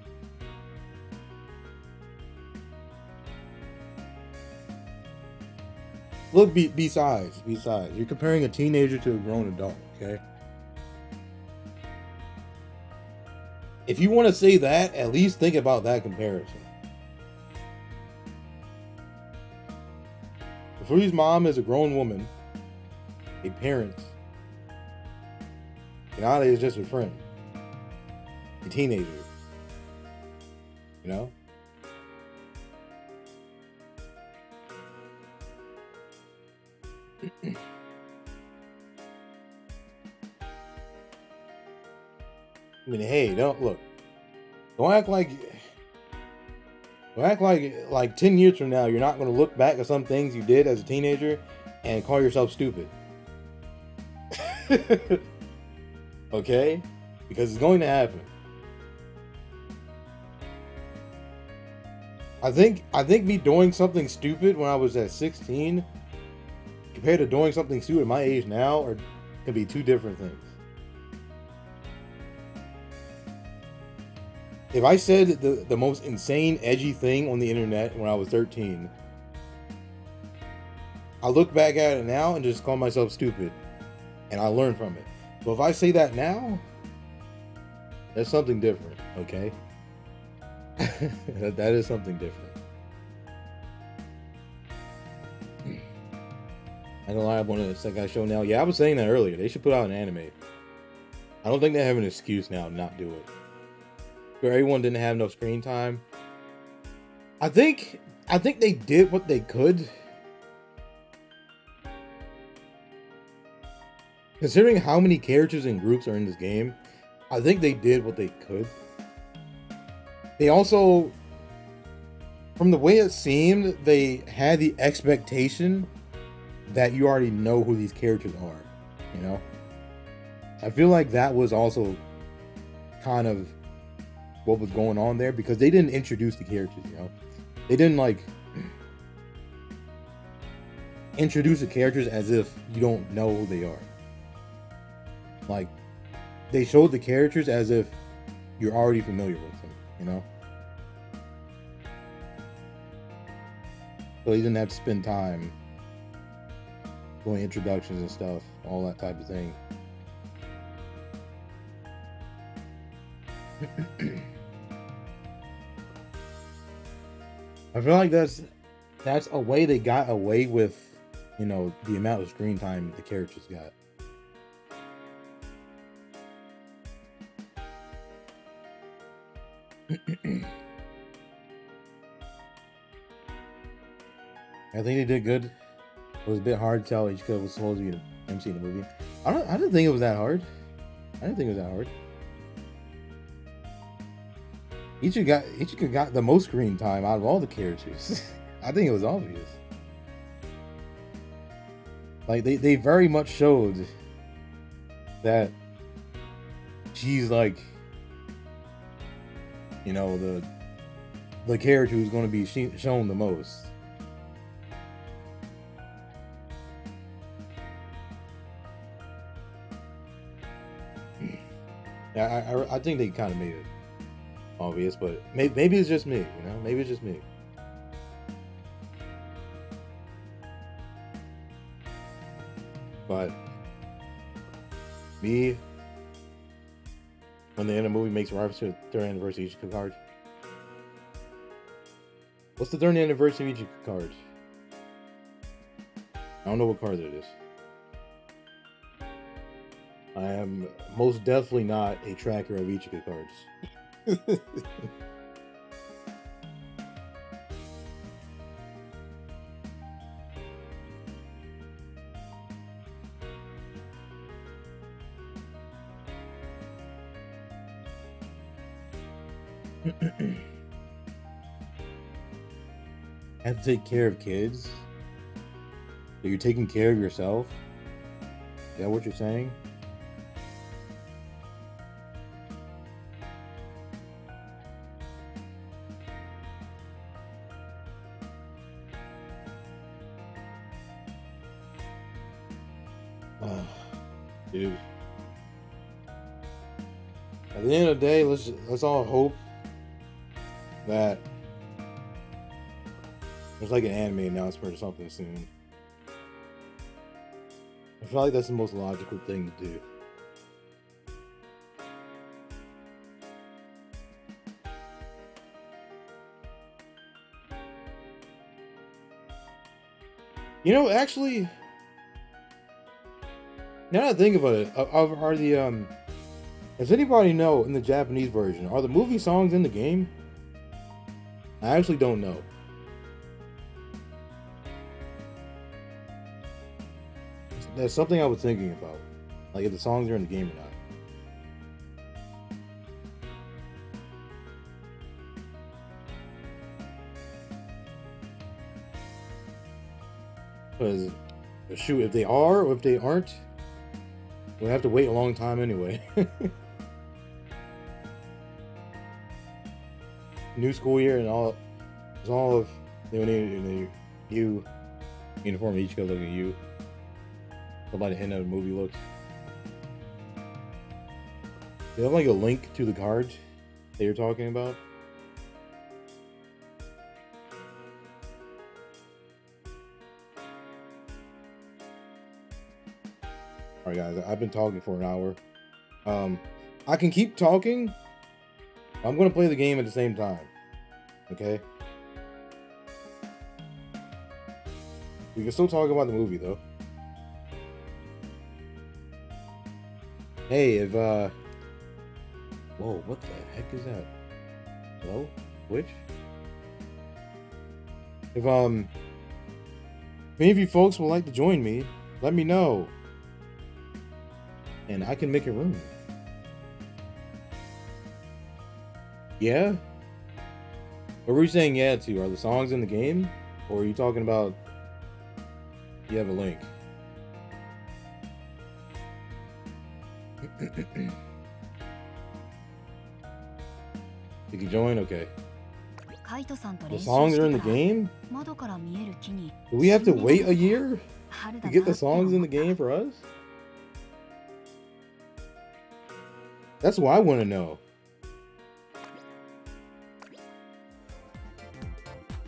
Look, besides, you're comparing a teenager to a grown adult, okay? If you want to say that, at least think about that comparison. Furu's mom is a grown woman, a parent. Kanade is just a friend, a teenager. You know? I mean, hey, don't act like 10 years from now you're not going to look back at some things you did as a teenager and call yourself stupid. Okay? Because it's going to happen. I think me doing something stupid when I was at 16 compared to doing something stupid at my age now can be two different things. If I said the most insane, edgy thing on the internet when I was 13, I look back at it now and just call myself stupid. And I learn from it. But if I say that now, that's something different, okay? That is something different. I don't lie, I want a Sekai show now. Yeah, I was saying that earlier. They should put out an anime. I don't think they have an excuse now to not do it. Where everyone didn't have no screen time. I think they did what they could. Considering how many characters and groups are in this game, I think they did what they could. They also, from the way it seemed, they had the expectation that you already know who these characters are, you know? I feel like that was also kind of what was going on there, because they didn't introduce the characters, you know? They didn't, like, introduce the characters as if you don't know who they are. Like, they showed the characters as if you're already familiar with them, you know? So you didn't have to spend time doing introductions and stuff, all that type of thing. I feel like that's a way they got away with, you know, the amount of screen time the characters got. I think they did good. It was a bit hard to tell Ichika was supposed to be an MC in the movie. I didn't think it was that hard. Ichika got the most screen time out of all the characters. I think it was obvious. Like they very much showed that she's like, you know, the character who's going to be shown the most. I think they kind of made it obvious, but maybe it's just me, you know? Maybe it's just me. But me, when the end of the movie makes reference to the third anniversary of Ichika card. What's the third anniversary of Ichika card? I don't know what card that is. I am most definitely not a tracker of Ichika cards. Have to take care of kids? So you're taking care of yourself? Is that what you're saying? Dude. At the end of the day, let's all hope that there's like an anime announcement or something soon. I feel like that's the most logical thing to do. You know, actually, now that I think about it, are the does anybody know in the Japanese version, are the movie songs in the game? I actually don't know. That's something I was thinking about, like if the songs are in the game or not. Because, shoot, if they are or if they aren't, we'll have to wait a long time anyway. New school year and all of they need new uniform. Each go look at you. Somebody hint at a movie looks. They have like a link to the cards that you're talking about. Alright guys, I've been talking for an hour. I can keep talking. I'm gonna play the game at the same time. Okay? We can still talk about the movie though. Hey, if whoa, what the heck is that? Hello? Which? If any of you folks would like to join me, let me know. And I can make a room. Yeah? What were you saying yeah to? Are the songs in the game? Or are you talking about you have a link? You can join? Okay. The songs are in the game? Do we have to wait a year to get the songs in the game for us? That's what I want to know.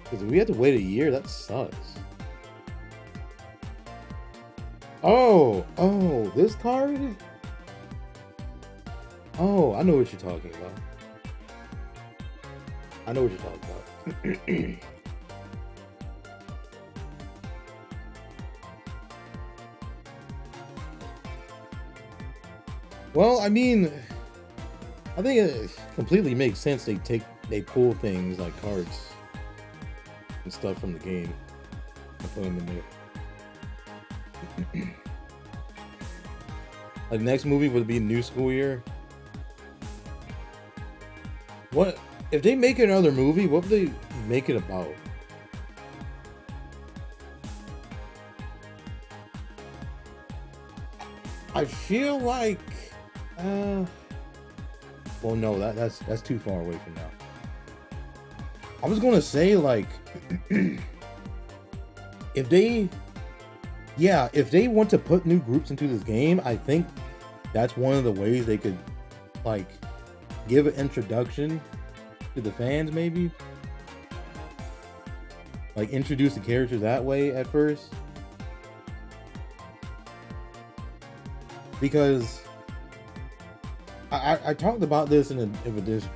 Because if we have to wait a year, that sucks. Oh, this card? Oh, I know what you're talking about. I know what you're talking about. Well, I mean, I think it completely makes sense they pull things like cards and stuff from the game and put them in there. Like, the next movie would be New School Year. What if they make another movie? What would they make it about? I feel like, well, no, that's too far away from now. I was gonna say, like, if they want to put new groups into this game, I think that's one of the ways they could, like, give an introduction to the fans, maybe. Like, introduce the characters that way at first. Because I talked about this in a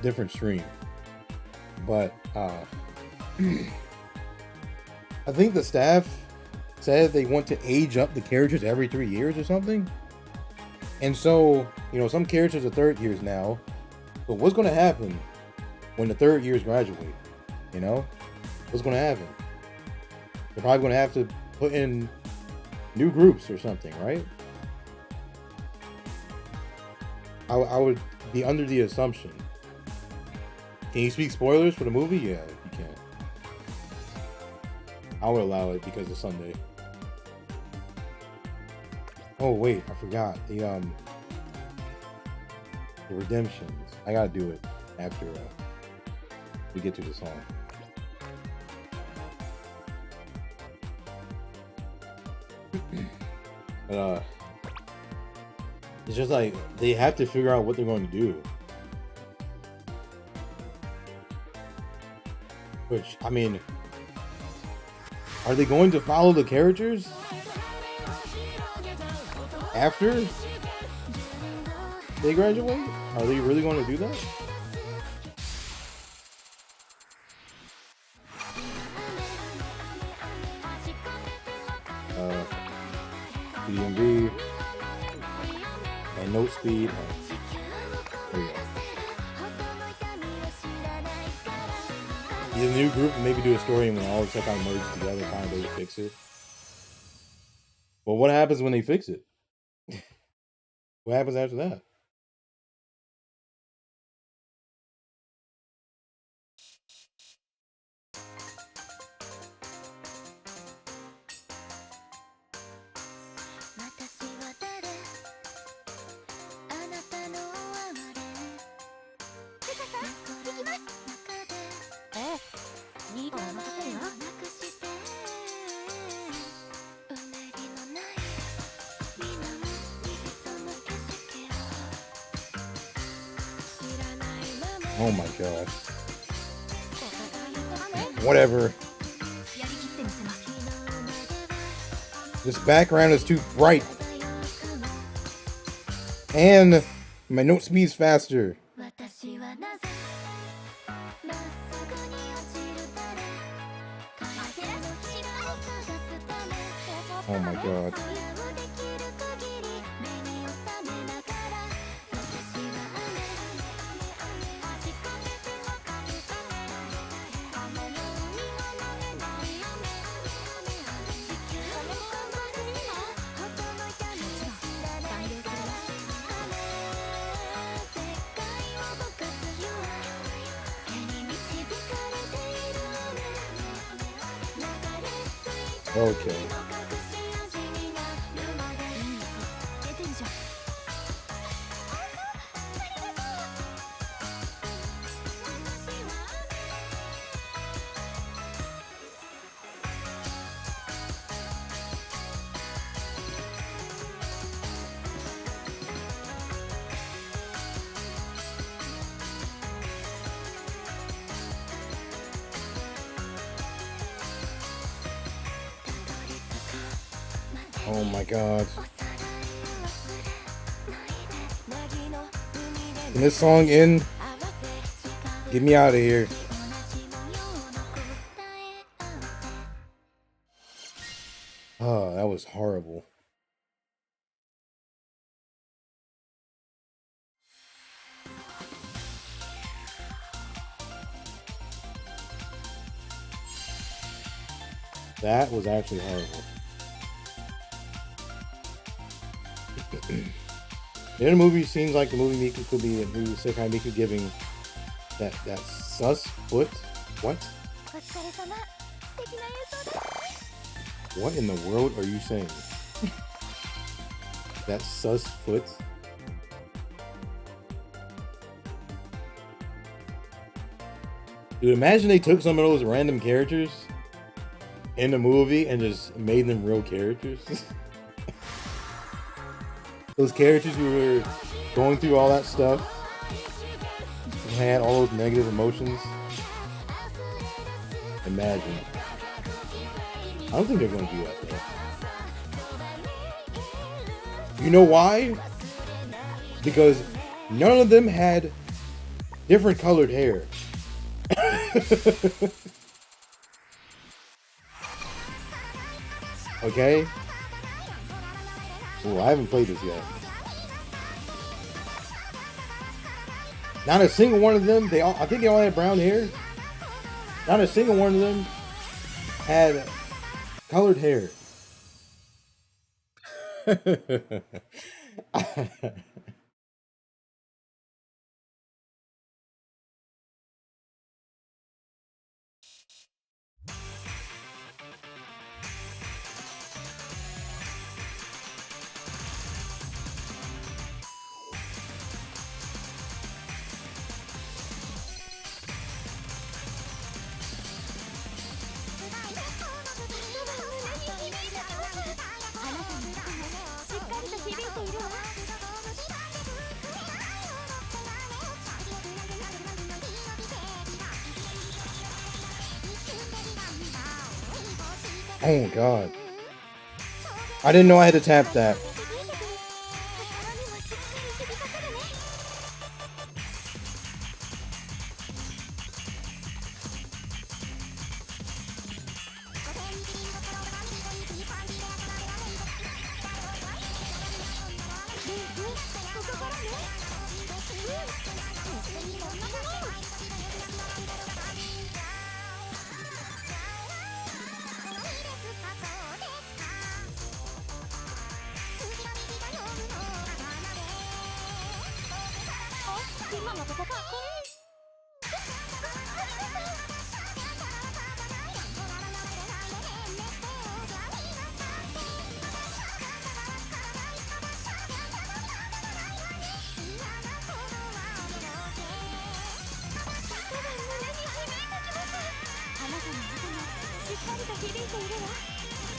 different stream, but I think the staff said they want to age up the characters every 3 years or something. And so, you know, some characters are third years now, but what's going to happen when the third years graduate? You know, what's going to happen? They're probably going to have to put in new groups or something, right? I would be under the assumption. Can you speak spoilers for the movie? Yeah, you can. I would allow it because it's Sunday. Oh wait, I forgot the redemptions. I gotta do it after we get to the song. But it's just like they have to figure out what they're going to do. Which, I mean, are they going to follow the characters after they graduate? Are they really going to do that? DMV and note speed. There you go. Use a new group and maybe do a story and when all the Sekai merge together, find a way to fix it. Well, what happens when they fix it? What happens after that? Oh my gosh. Whatever. This background is too bright. And my note speed's faster. Oh my god. Okay. Oh my god. Can this song end? Get me out of here. Oh, that was horrible. That was actually horrible. The movie seems like the movie Miku could be a new Sekai Miku giving that sus foot. What? What in the world are you saying? That sus foot? Dude, imagine they took some of those random characters in the movie and just made them real characters. Those characters who were going through all that stuff and had all those negative emotions. Imagine. I don't think they're going to do that though. You know why? Because none of them had different colored hair. Okay? Oh, I haven't played this yet. Not a single one of them, I think they all had brown hair. Not a single one of them had colored hair. Oh god. I didn't know I had to tap that.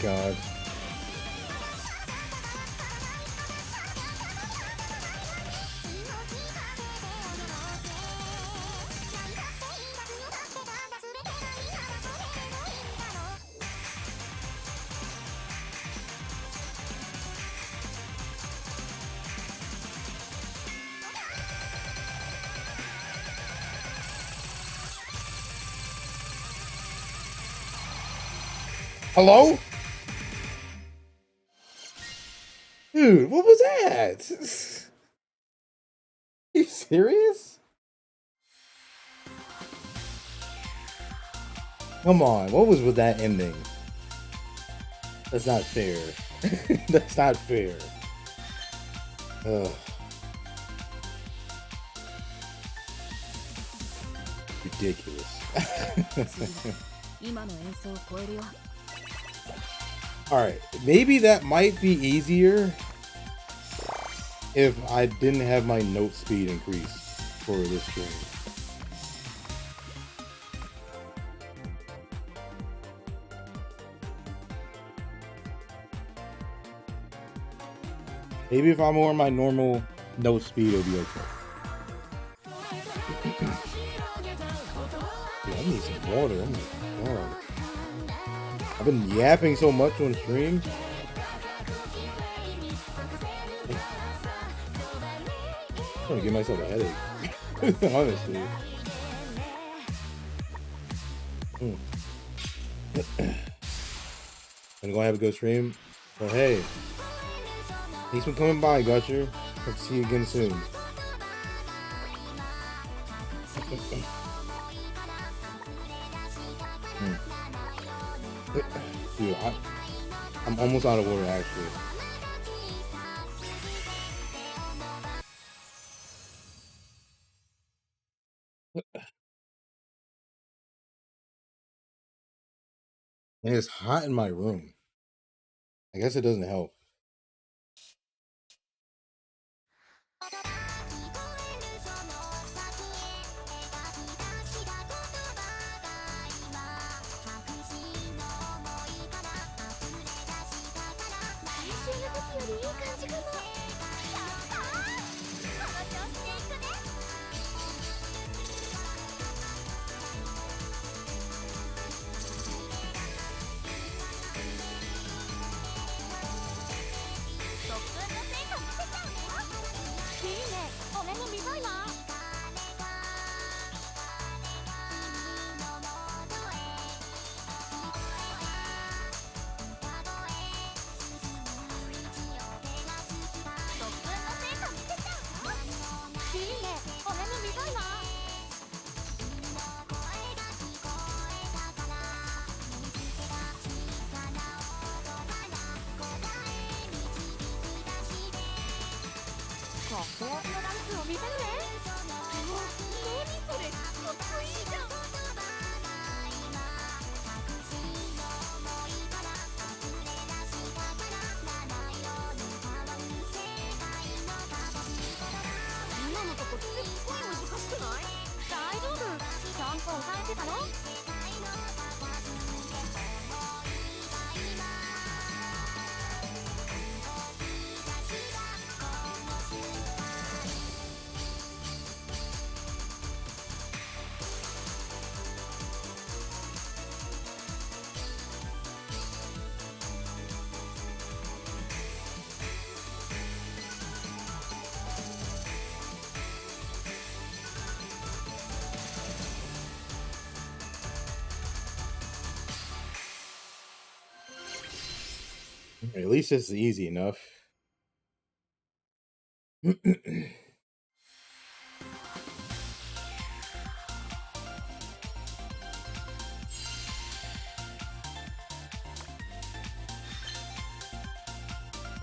God. Hello? Dude, what was that? You serious? Come on, what was with that ending? That's not fair. That's not fair. Ugh. Ridiculous. Alright, maybe that might be easier if I didn't have my note speed increased for this stream. Maybe if I'm on my normal note speed, it'll be okay. Dude, I need some water. Oh my god. I've been yapping so much on stream. I'm gonna give myself a headache. Honestly. I'm gonna have a good stream. So hey, thanks for coming by, Gutcher. Hope to see you again soon. Dude, I'm almost out of water actually. And it's hot in my room. I guess it doesn't help. At least it's easy enough.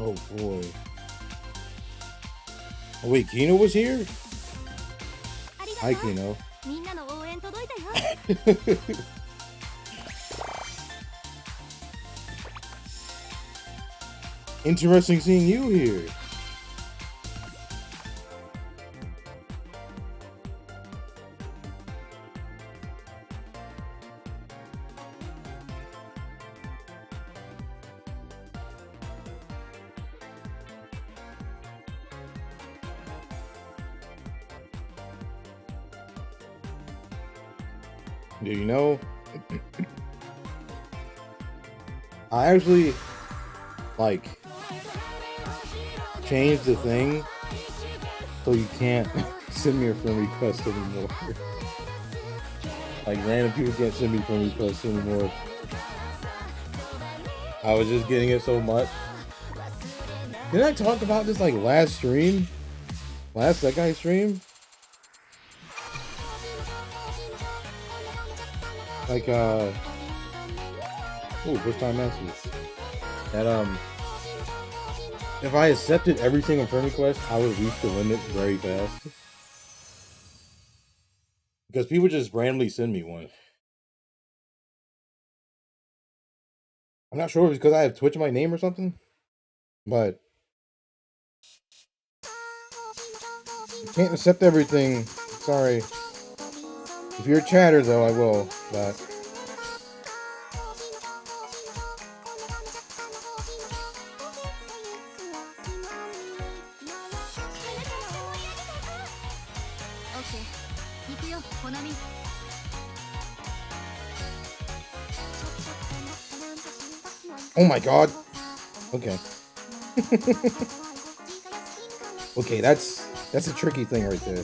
Oh boy. Oh wait, Kino was here? Hi, Kino. Interesting seeing you here. Do you know? I actually like changed the thing so you can't send me a friend request anymore. Like random people can't send me friend requests anymore. I was just getting it so much. Didn't I talk about this like last stream? Last Sekai stream? Like first time message. That if I accepted every single friend request, I would reach the limit very fast. Because people just randomly send me one. I'm not sure if it's because I have Twitch in my name or something, but I can't accept everything. Sorry. If you're a chatter, though, I will. But oh my god. Okay. Okay, that's a tricky thing right there.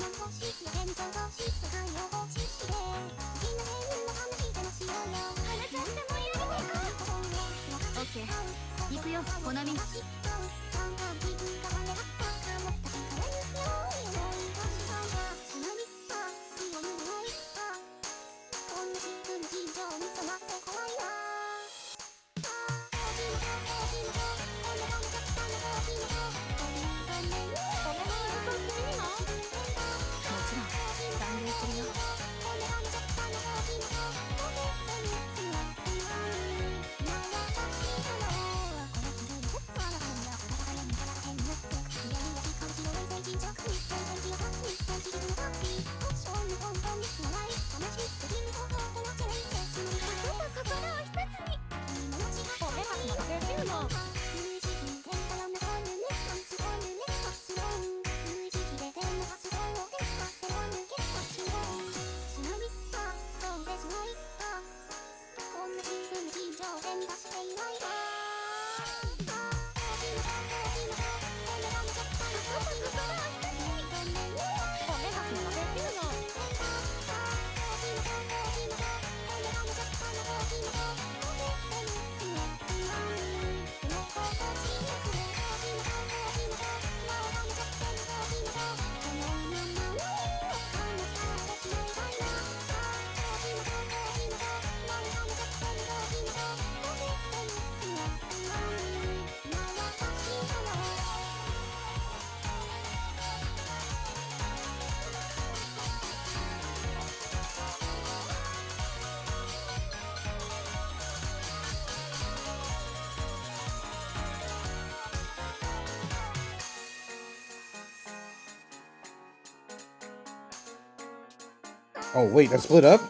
Oh, wait, that split up?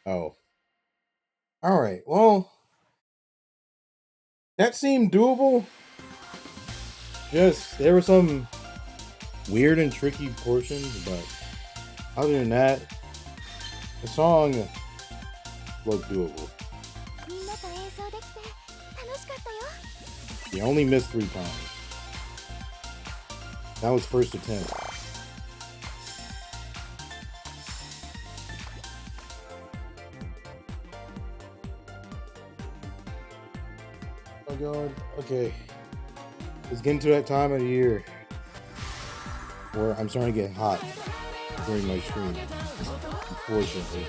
Oh. Alright, well, that seemed doable. Just, there were some weird and tricky portions, but other than that, the song looked doable. You only missed 3 times. That was first attempt. Oh god, okay. It's getting to that time of the year where I'm starting to get hot during my stream, unfortunately.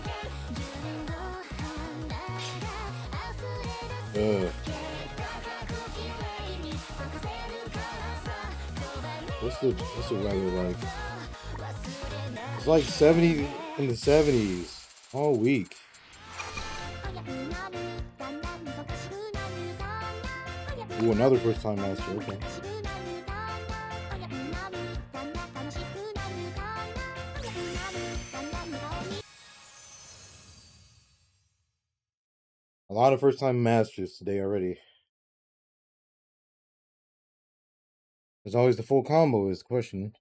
What's the weather like? It's like 70 in the 70s all week. Ooh, another first time master, okay. A lot of first time masters today already. There's always the full combo is the question.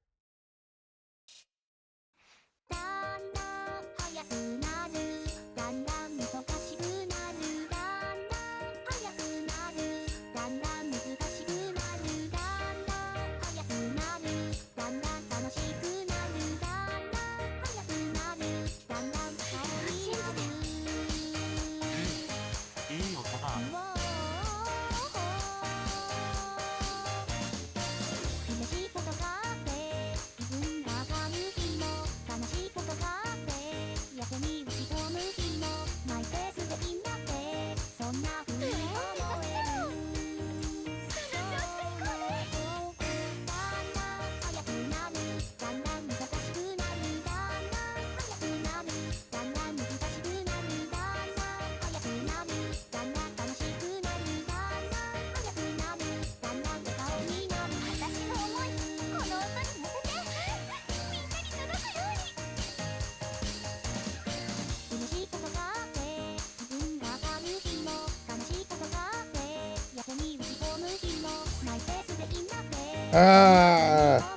Ah,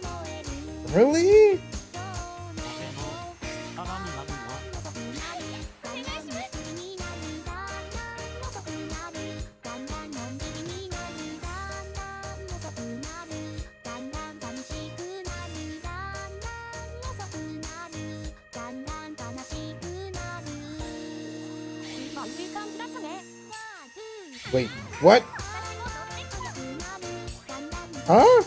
really? Wait, what? Huh?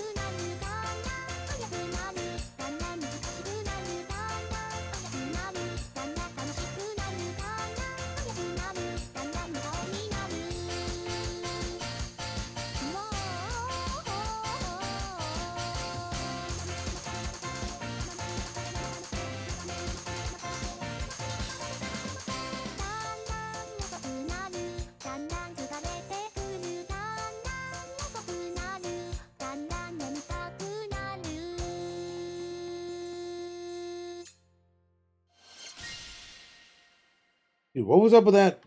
Dude, what was up with that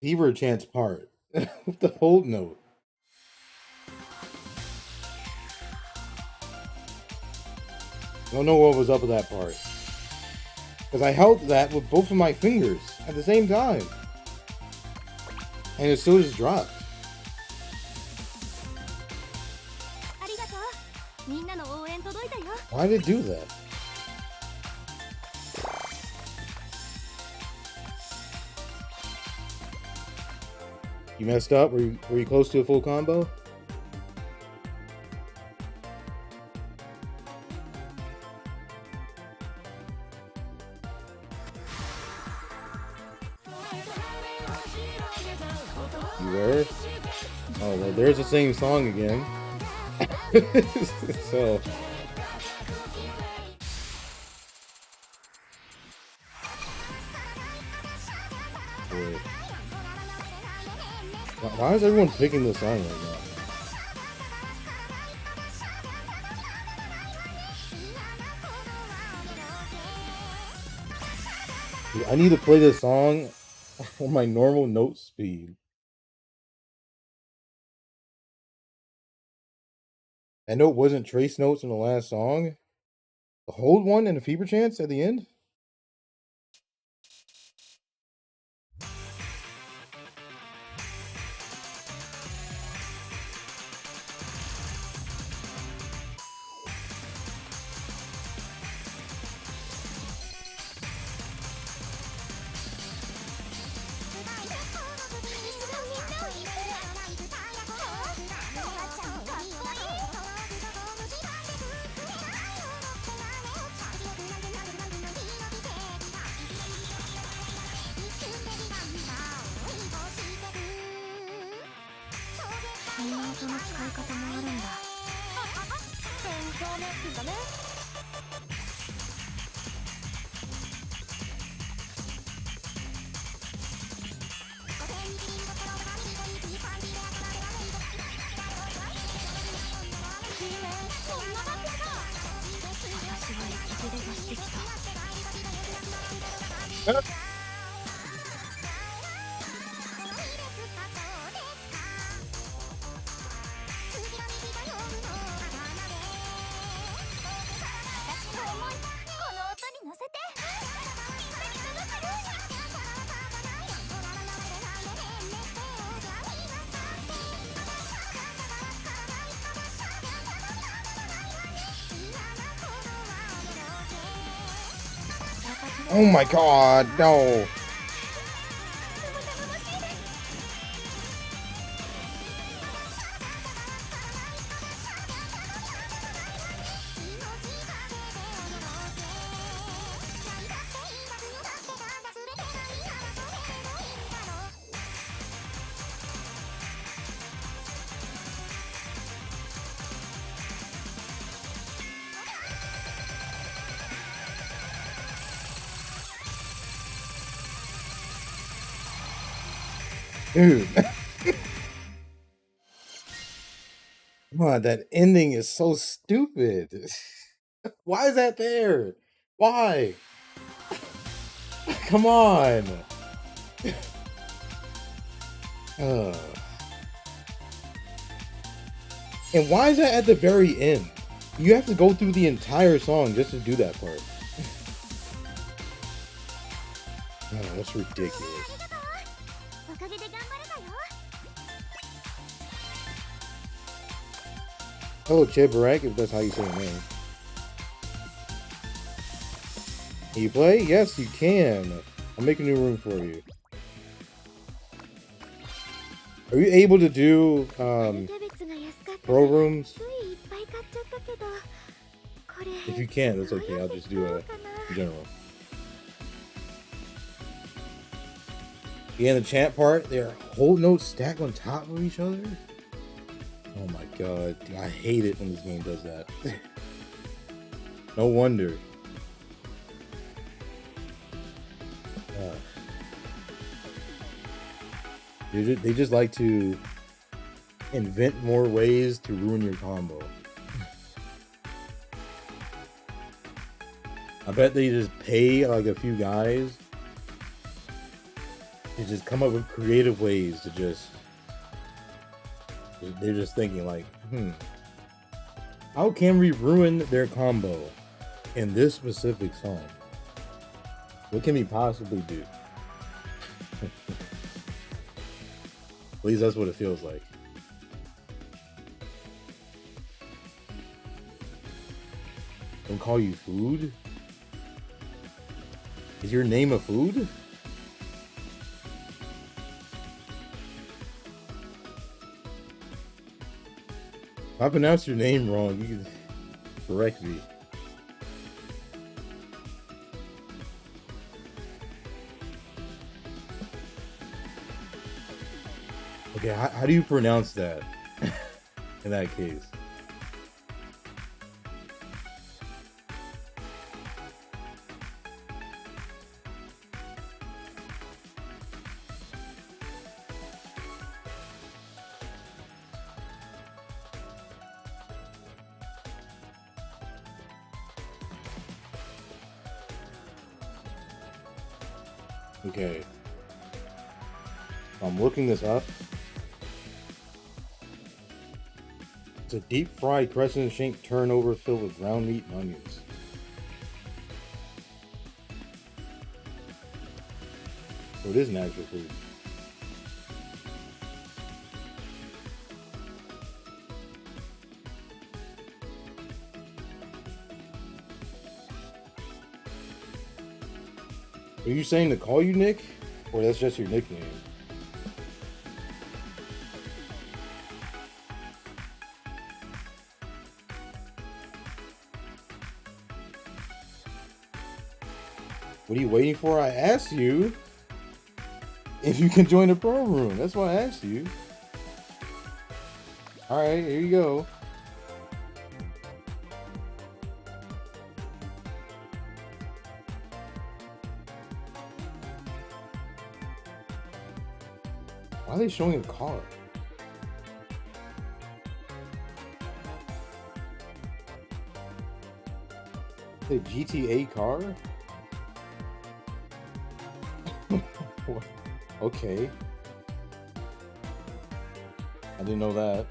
fever chance part? With the hold note. I don't know what was up with that part. Because I held that with both of my fingers at the same time. And it still just dropped. Why did it do that? You messed up? Were you close to a full combo? You were? Oh, well, there's the same song again. So... Wait. Why is everyone picking this song right now? Dude, I need to play this song on my normal note speed. I know it wasn't trace notes in the last song. The hold one and the fever chance at the end? Oh my god, no. Dude. Come on, that ending is so stupid. Why is that there? Why? Come on. And why is that at the very end? You have to go through the entire song just to do that part. Oh, that's ridiculous. Hello, Chibarek, if that's how you say your name. Can you play? Yes, you can. I'll make a new room for you. Are you able to do pro rooms? If you can't, that's okay. I'll just do a general. Yeah, in the chant part, they're whole notes stacked on top of each other. Oh my god, I hate it when this game does that. No wonder. They just like to invent more ways to ruin your combo. I bet they just pay like a few guys to just come up with creative ways to just... They're just thinking like, how can we ruin their combo in this specific song? What can we possibly do? At least that's what it feels like. Don't call you food? Is your name a food? If I pronounce your name wrong, you can correct me. Okay, how do you pronounce that in that case? Okay. I'm looking this up. It's a deep fried crescent shaped turnover filled with ground meat and onions. So it is an actual food. Are you saying to call you Nick? Or that's just your nickname? What are you waiting for? I asked you if you can join the pro room. That's why I asked you. Alright, here you go. Why are they showing a car? The GTA car? Okay. I didn't know that.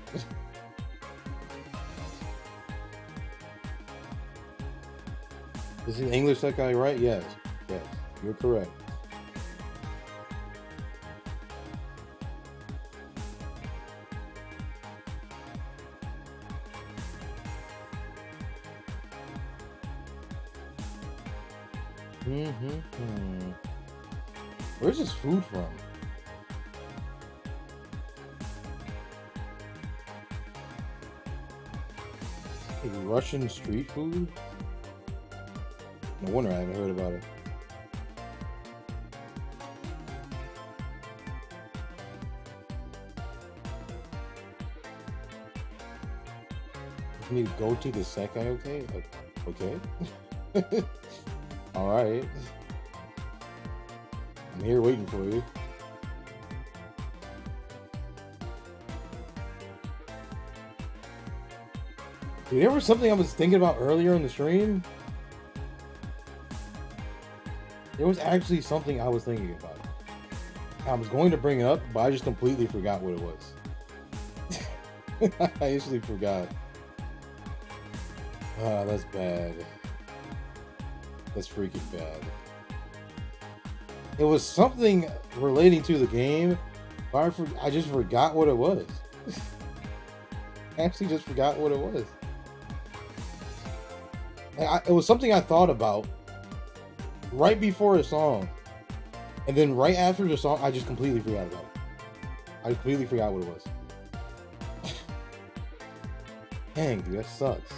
This is English Sekai, right? Yes. Yes. You're correct. Where's this food from? Hey, Russian street food? No wonder I haven't heard about it. You need to go to the Sekai, okay? Okay. Alright. I'm here waiting for you. Dude, there was something I was thinking about earlier in the stream. There was actually something I was thinking about. I was going to bring it up, but I just completely forgot what it was. I actually forgot. Ah, that's bad. That's freaking bad. It was something relating to the game, but I just forgot what it was. I actually just forgot what it was. It was something I thought about right before the song, and then right after the song, I just completely forgot about it. I completely forgot what it was. Dang, dude, that sucks.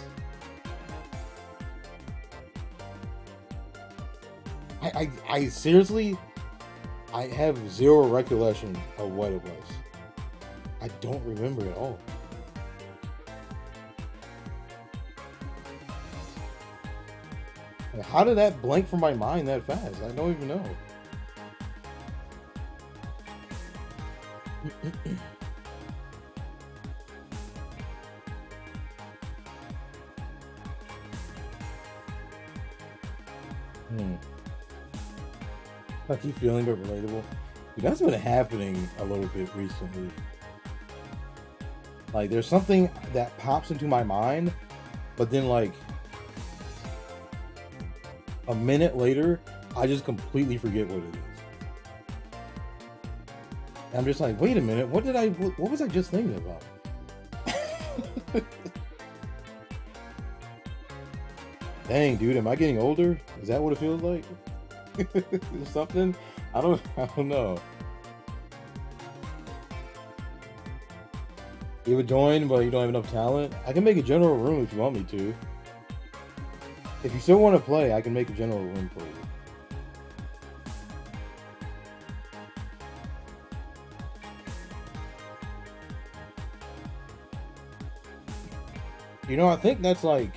I seriously, I have zero recollection of what it was. I don't remember at all. How did that blank from my mind that fast? I don't even know. I keep feeling it relatable. Dude, that's been happening a little bit recently. Like, there's something that pops into my mind, but then, like, a minute later, I just completely forget what it is. And I'm just like, wait a minute, what was I just thinking about? Dang, dude, am I getting older? Is that what it feels like? Something? I don't know. You would join, but you don't have enough talent? I can make a general room if you want me to. If you still want to play, I can make a general room for you. You know, I think that's like,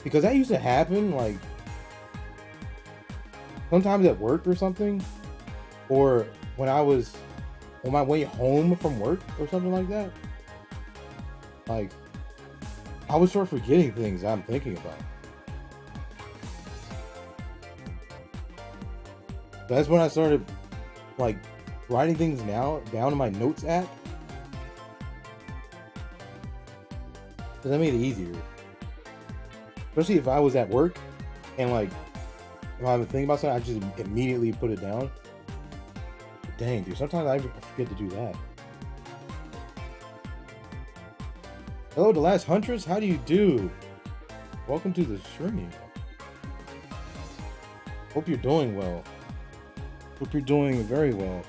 because that used to happen, like, sometimes at work or something, or when I was on my way home from work or something like that. Like, I would start forgetting things I'm thinking about. That's when I started, like, writing things down in my notes app. Because that made it easier. Especially if I was at work and, like, if I'm thinking about something, I just immediately put it down. Dang, dude, sometimes I forget to do that. Hello, the last Huntress. How do you do? Welcome to the stream. Hope you're doing well. Hope you're doing very well.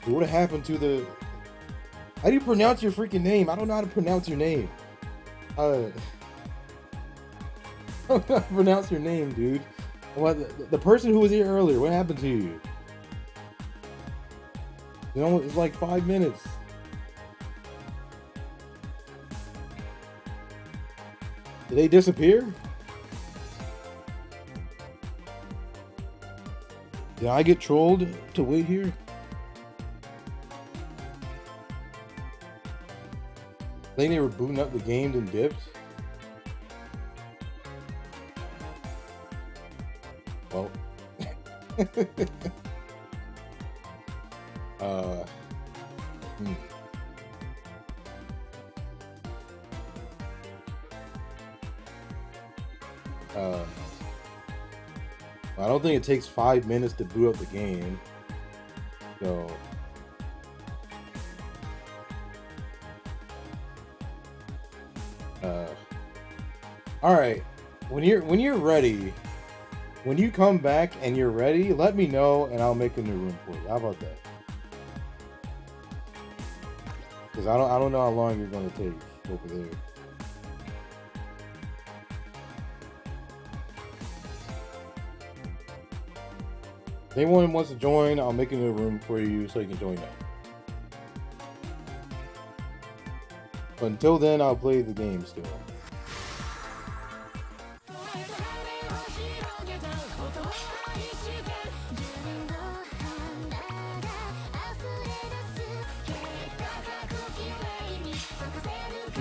Dude, what happened to the... How do you pronounce your freaking name? I don't know how to pronounce your name. I don't know how to pronounce your name, dude. What, the person who was here earlier, what happened to you? You know, it's like 5 minutes. Did they disappear? Did I get trolled to wait here? I think they were booting up the games and dipped. Well. I don't think it takes 5 minutes to boot up the game. So all right, when you're ready, when you come back and you're ready, let me know and I'll make a new room for you. How about that? Because I don't know how long you're gonna take over there. If anyone wants to join, I'll make a new room for you so you can join that. But until then, I'll play the game still.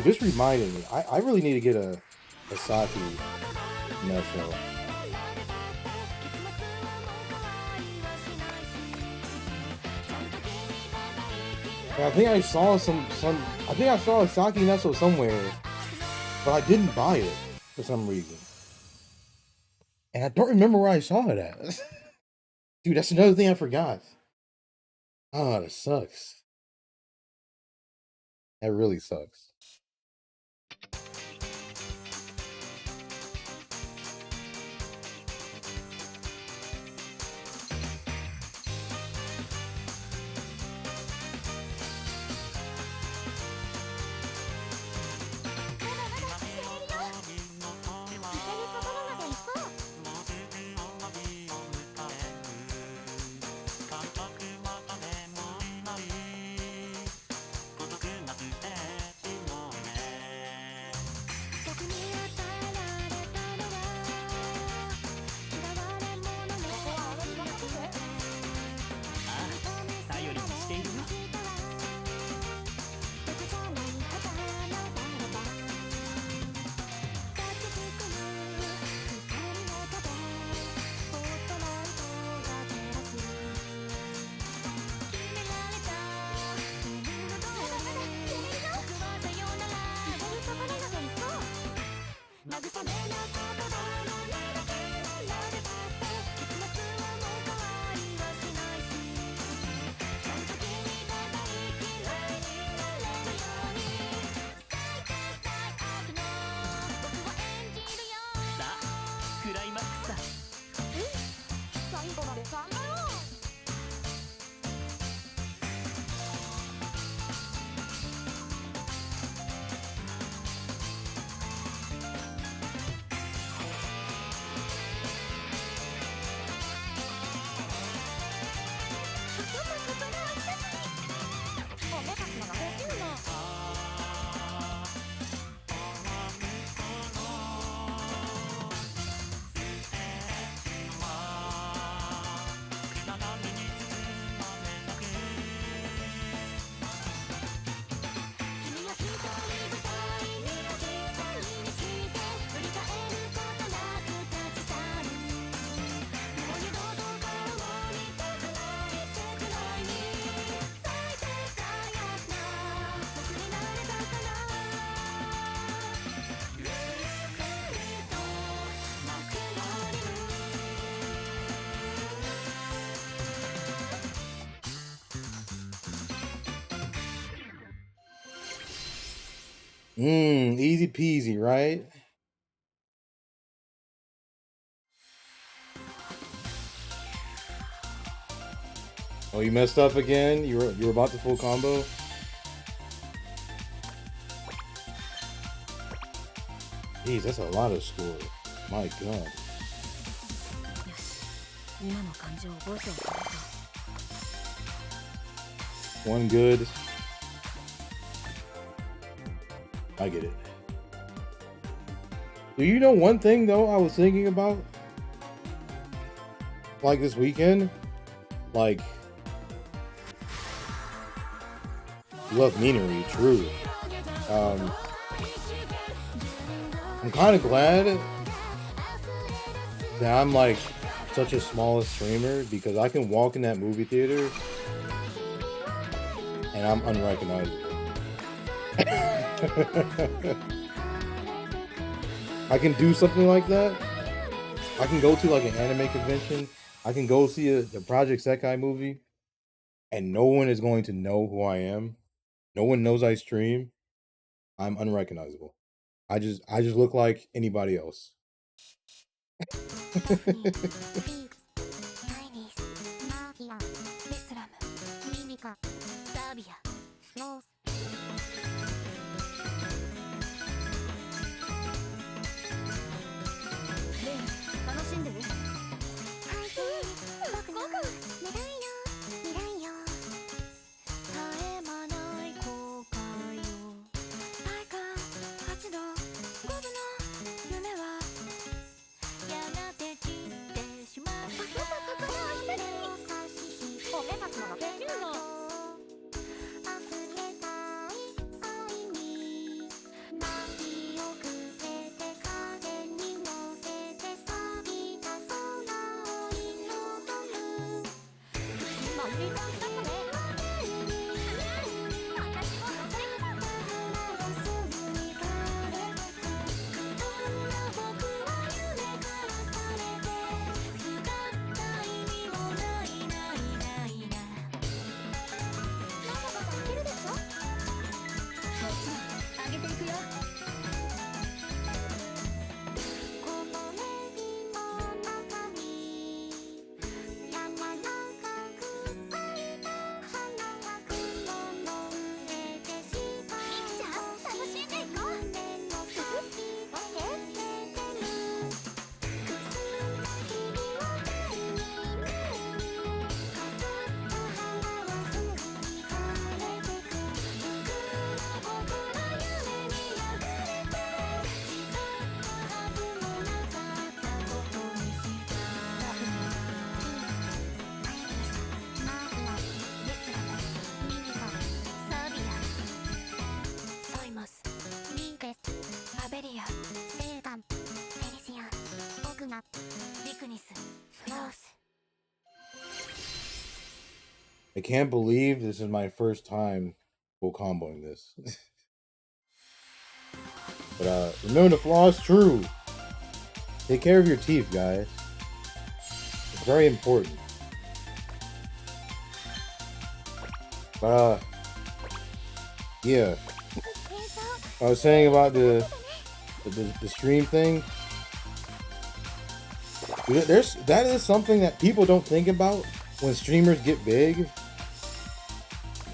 This reminded me, I really need to get a Saki Nesho. I think I saw I think I saw a Saki Nesso somewhere. but I didn't buy it for some reason. And I don't remember where I saw it at. Dude, that's another thing I forgot. Oh, that sucks. That really sucks. Easy peasy, right? Oh, you messed up again? You were about to full combo? Jeez, that's a lot of score. My god. One good. I get it. Do you know one thing though I was thinking about? Like this weekend? Like love meanery, true. I'm kind of glad that I'm like such a small streamer because I can walk in that movie theater and I'm unrecognizable. I can do something like that. I can go to like an anime convention. I can go see the Project Sekai movie and no one is going to know who I am. No one knows I stream. I'm unrecognizable. I just look like anybody else. I can't believe this is my first time full comboing this. But remember the floss true. Take care of your teeth, guys. It's very important. But yeah. I was saying about the stream thing. That is something that people don't think about when streamers get big.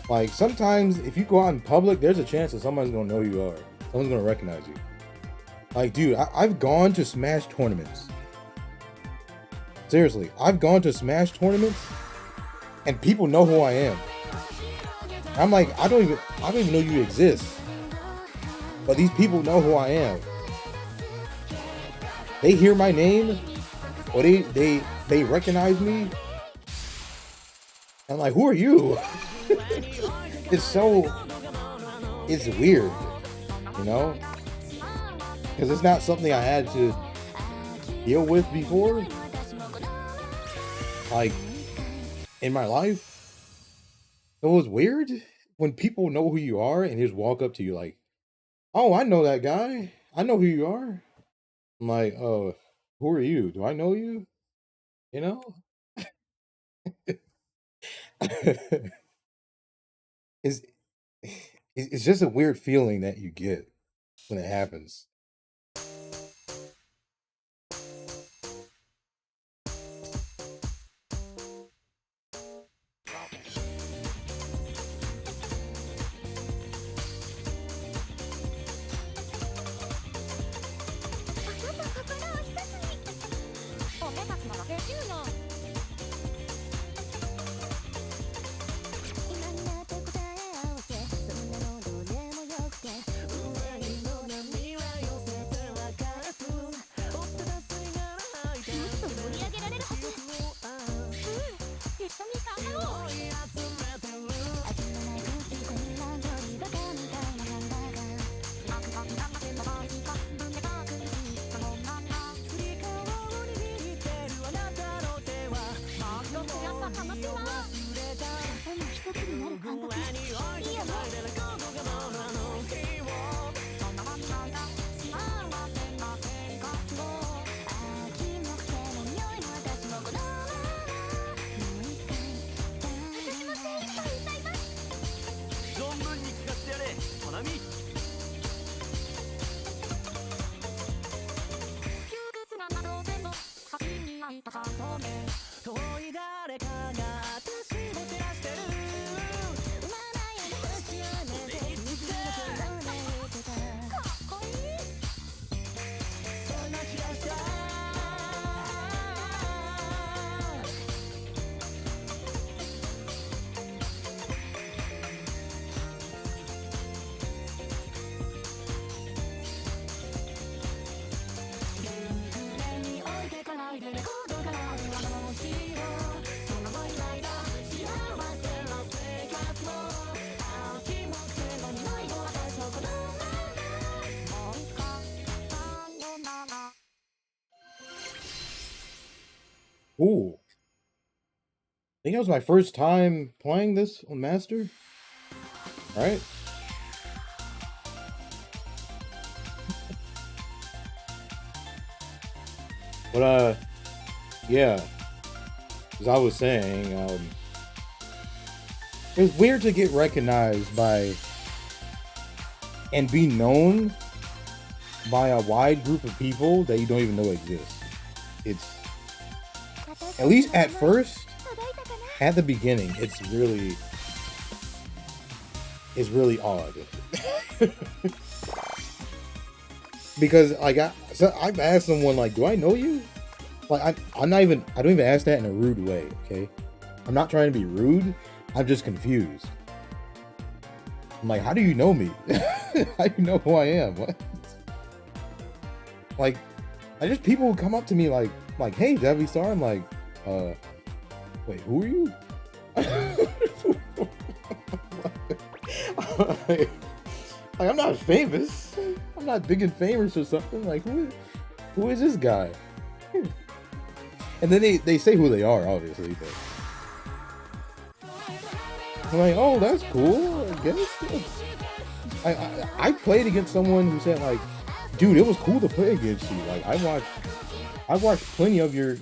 Like, sometimes if you go out in public, there's a chance that someone's gonna know who you are. Someone's gonna recognize you. Like, dude, I've gone to Smash tournaments. Seriously, I've gone to Smash tournaments, and people know who I am. I'm like, I don't even know you exist, but these people know who I am. They hear my name, or they recognize me. I'm like, who are you? It's weird, you know? Because it's not something I had to deal with before. Like, in my life. It was weird when people know who you are and just walk up to you like, oh, I know that guy. I know who you are. I'm like, oh, who are you? Do I know you? You know? it's it's just a weird feeling that you get when it happens. Ooh. I think it was my first time playing this on Master. Right? But yeah. As I was saying, it's weird to get recognized by and be known by a wide group of people that you don't even know exist. It's, at least at first, at the beginning, it's really odd. Because like I've asked someone like, do I know you? Like I don't even ask that in a rude way, okay? I'm not trying to be rude. I'm just confused. I'm like, how do you know me? How do you know who I am? What? Like, people would come up to me like, hey, Devi Star. I'm like, wait, who are you? like, I'm not famous. I'm not big and famous or something. Like, who is this guy? And then they say who they are, obviously, but I'm like, oh, that's cool. I guess. I played against someone who said like, dude, it was cool to play against you. Like I watched plenty of your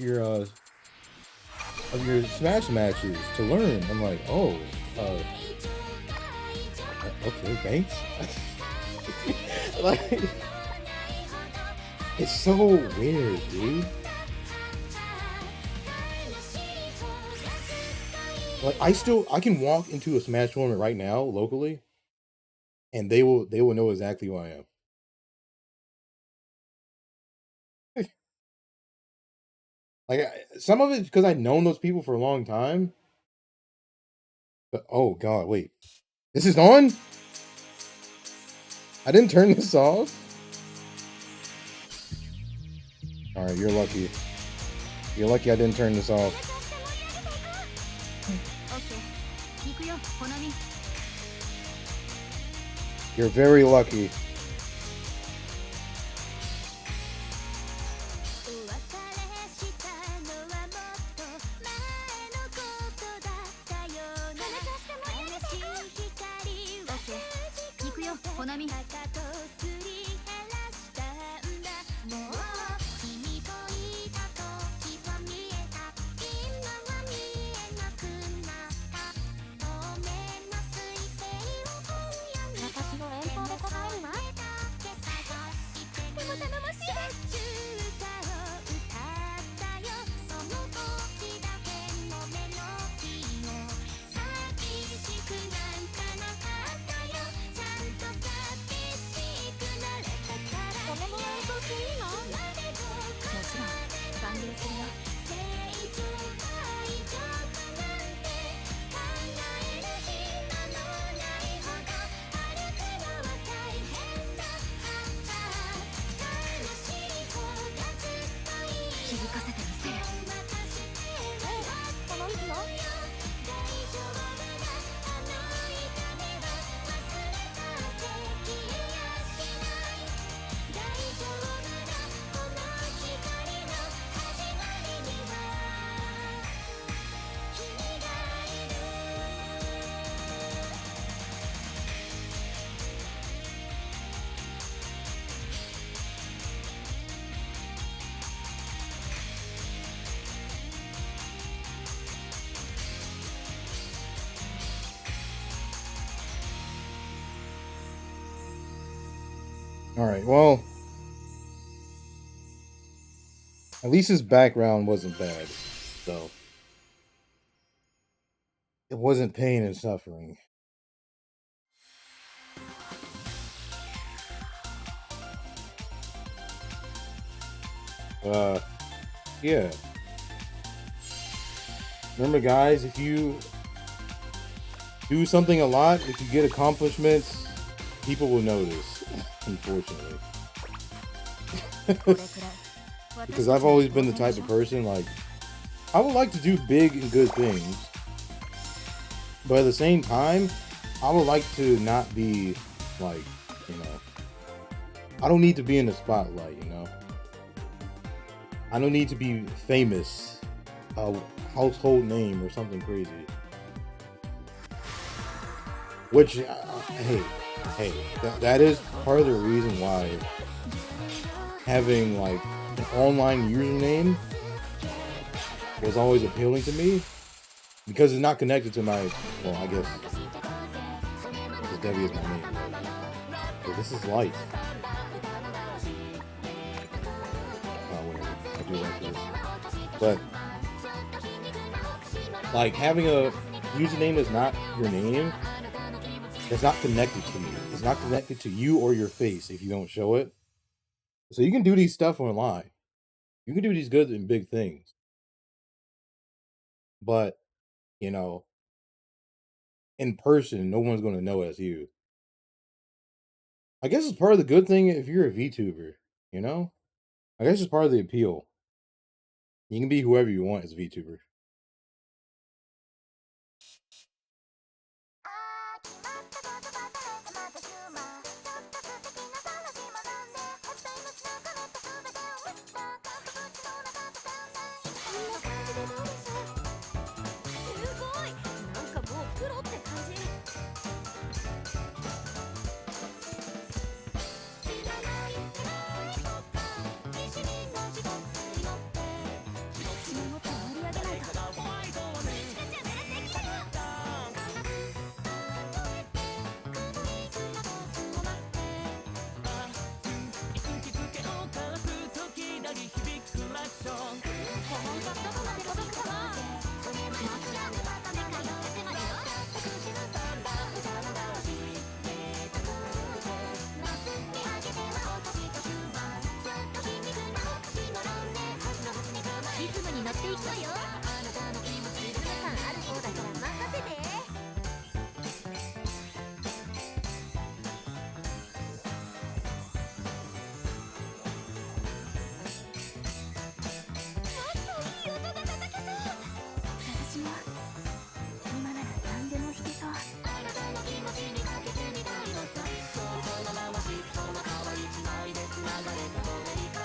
Smash matches to learn. I'm like, oh, okay, thanks. Like, it's so weird, dude. Like, I can walk into a Smash tournament right now locally, and they will know exactly who I am. Like, some of it because I've known those people for a long time. But oh god, wait, this is on. I didn't turn this off. All right, you're lucky. You're lucky I didn't turn this off. You're very lucky. All right, well, at least his background wasn't bad, so it wasn't pain and suffering. Uh, yeah. Remember, guys, if you do something a lot, if you get accomplishments, people will notice, unfortunately. Because I've always been the type of person, like, I would like to do big and good things, but at the same time, I would like to not be, like, you know, I don't need to be in the spotlight, you know? I don't need to be famous, a household name or something crazy. Which, hey, that is part of the reason why having like an online username was always appealing to me, because it's not connected to my, well, I guess because Debbie is my name, but this is life. Whatever. I do like this, but like having a username that's not your name, it's not connected to you. It's not connected to you or your face if you don't show it. So you can do these stuff online. You can do these good and big things. But, you know, in person, no one's going to know as you. I guess it's part of the good thing if you're a VTuber, you know? I guess it's part of the appeal. You can be whoever you want as a VTuber.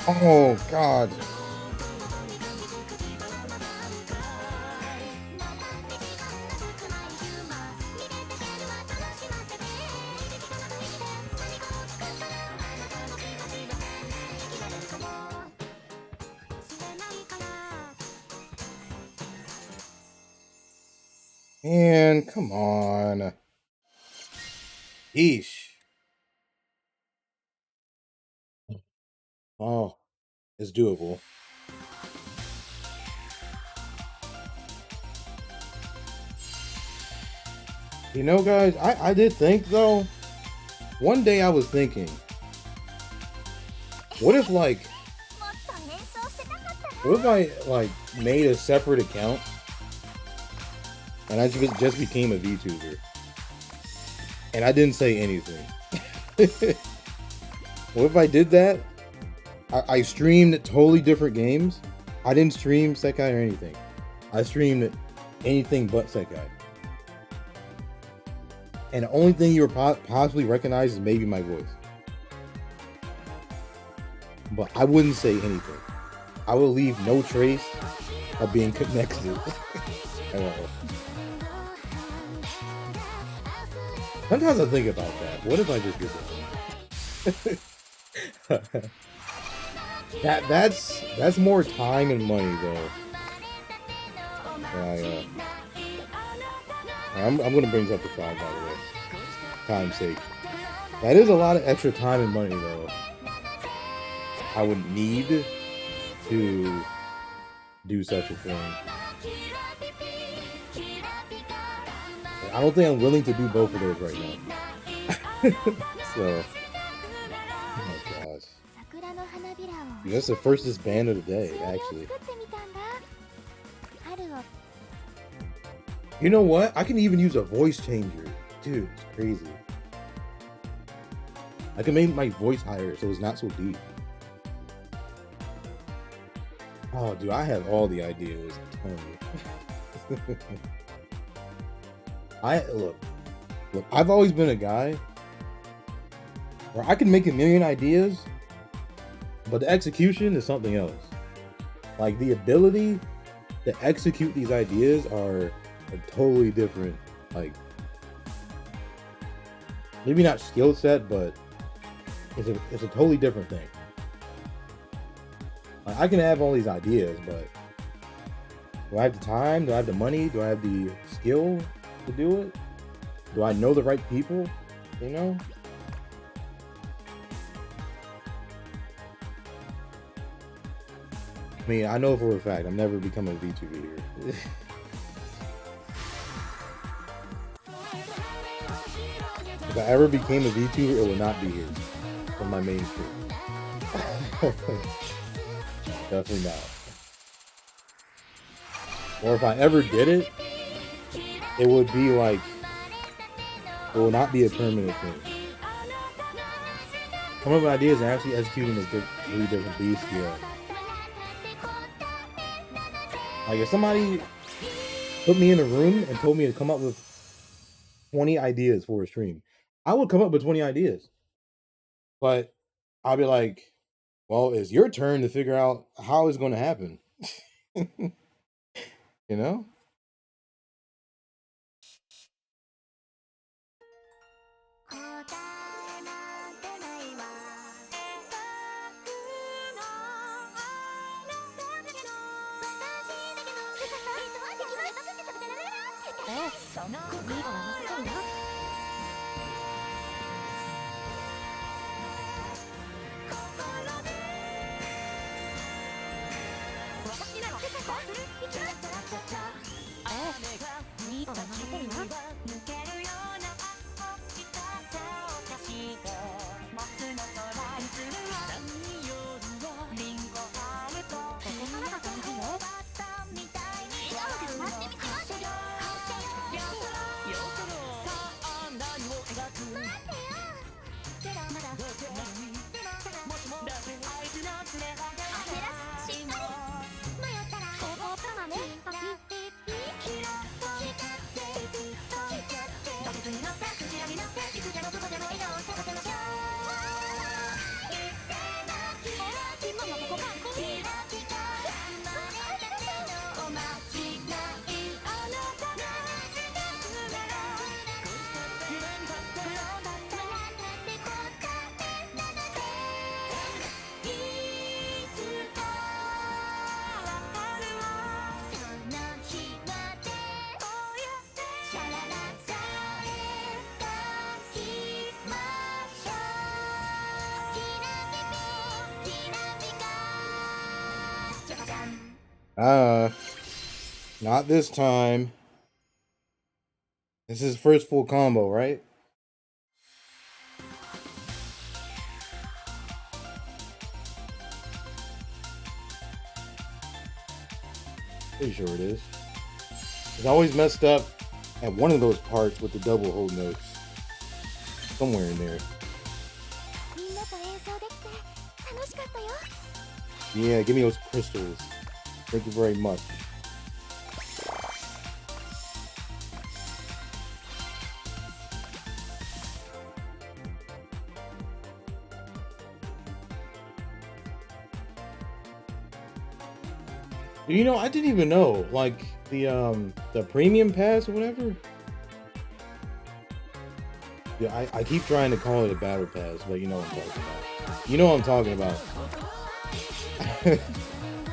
Oh God. Man, come on. Eesh. Oh, it's doable. You know, guys, I did think, though, one day I was thinking, what if, like, what if I, like, made a separate account and I just became a VTuber and I didn't say anything? What if I did that? I streamed totally different games. I didn't stream Sekai or anything. I streamed anything but Sekai. And the only thing you were possibly recognize is maybe my voice. But I wouldn't say anything. I will leave no trace of being connected at all. Sometimes I think about that. What if I just did that? That's more time and money, though. Yeah. I'm gonna bring this up to 5, by the way. Time's sake. That is a lot of extra time and money, though. I would need to do such a thing. I don't think I'm willing to do both of those right now. So, oh my gosh. That's the first disband of the day, actually. You know what? I can even use a voice changer. Dude, it's crazy. I can make my voice higher so it's not so deep. Oh, dude, I have all the ideas. I'm telling you. Look, I've always been a guy where I can make a million ideas, but the execution is something else. Like, the ability to execute these ideas are a totally different, like, maybe not skill set, but it's a totally different thing. Like, I can have all these ideas, but do I have the time? Do I have the money? Do I have the skill to do it? Do I know the right people? You know? I mean, I know for a fact I'm never becoming a VTuber here. If I ever became a VTuber, it would not be here on my main stream. Definitely not. Or if I ever did it, it would be like, it will not be a permanent thing. Coming up with ideas and actually executing is really different beast, yeah. Like, if somebody put me in a room and told me to come up with 20 ideas for a stream, I would come up with 20 ideas. But I'll be like, well, it's your turn to figure out how it's going to happen. You know? Not this time. This is first full combo, right? Pretty sure it is. It's always messed up at one of those parts with the double hold notes. Somewhere in there. Yeah, give me those crystals. Thank you very much. You know, I didn't even know, like, the premium pass or whatever. Yeah, I keep trying to call it a battle pass, but you know what I'm talking about. You know what I'm talking about.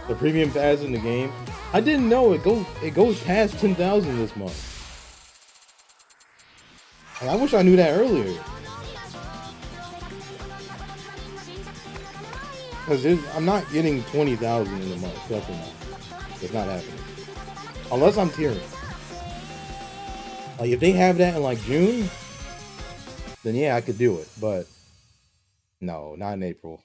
The premium pass in the game. I didn't know it goes past 10,000 this month. And I wish I knew that earlier. Because I'm not getting 20,000 in a month. Definitely not. It's not happening. Unless I'm tiering. Like, if they have that in, like, June, then yeah, I could do it. But, no, not in April.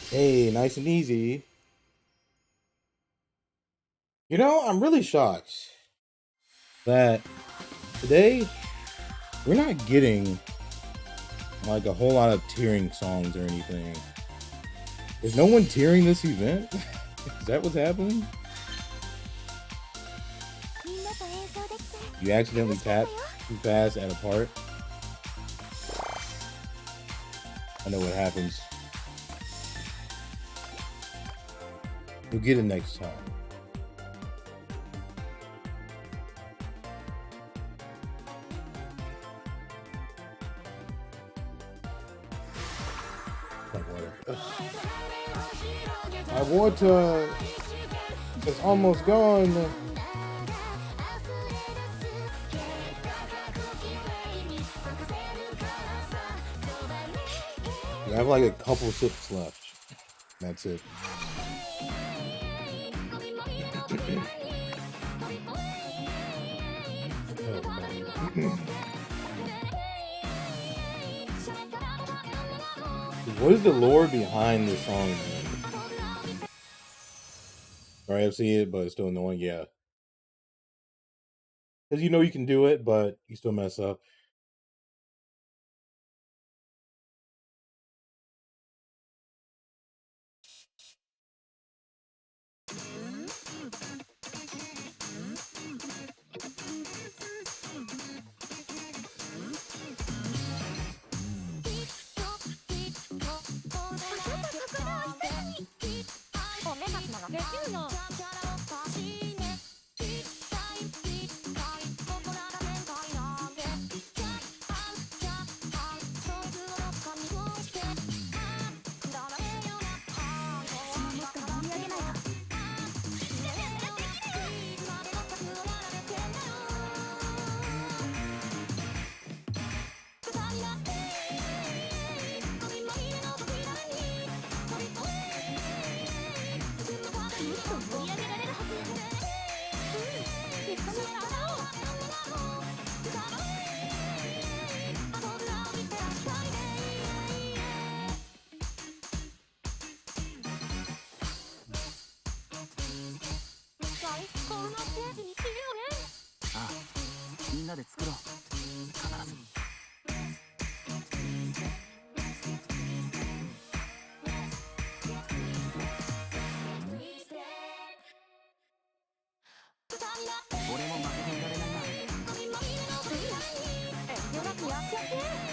Hey, nice and easy. You know, I'm really shocked that today we're not getting like a whole lot of tearing songs or anything. Is no one tearing this event? Is that what's happening? You accidentally tap too fast at a part. I know what happens. You'll get it next time. Like water. My water is almost gone. I have like a couple sips left. That's it. What is the lore behind this song, man? Right, I've seen it, but it's still annoying. Yeah, because you know you can do it, but you still mess up.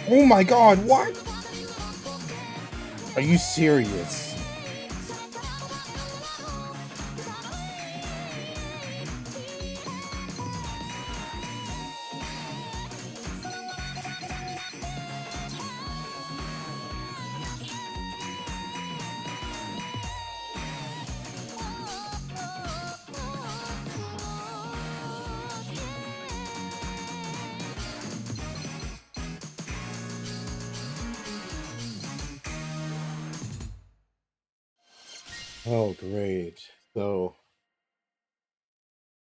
Oh my god, what? Are you serious? Oh, great. So,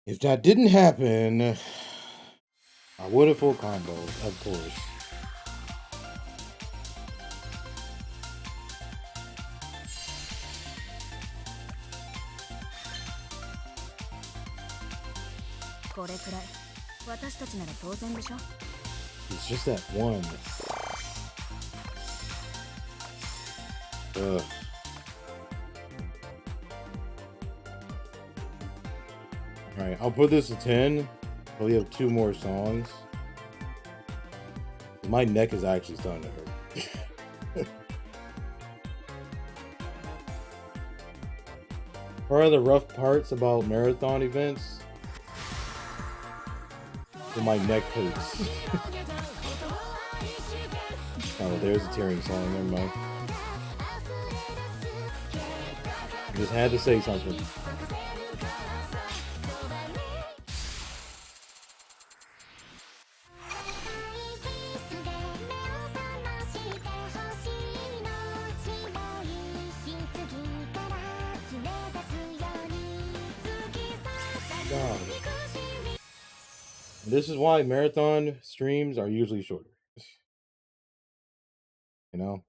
if that didn't happen, I would have full combo, of course. It's just that one. Ugh. Alright, I'll put this at 10. We have 2 more songs. My neck is actually starting to hurt. What are the rough parts about marathon events? So my neck hurts. Oh, there's a tearing song. Never mind. Just had to say something. God. This is why marathon streams are usually shorter. You know?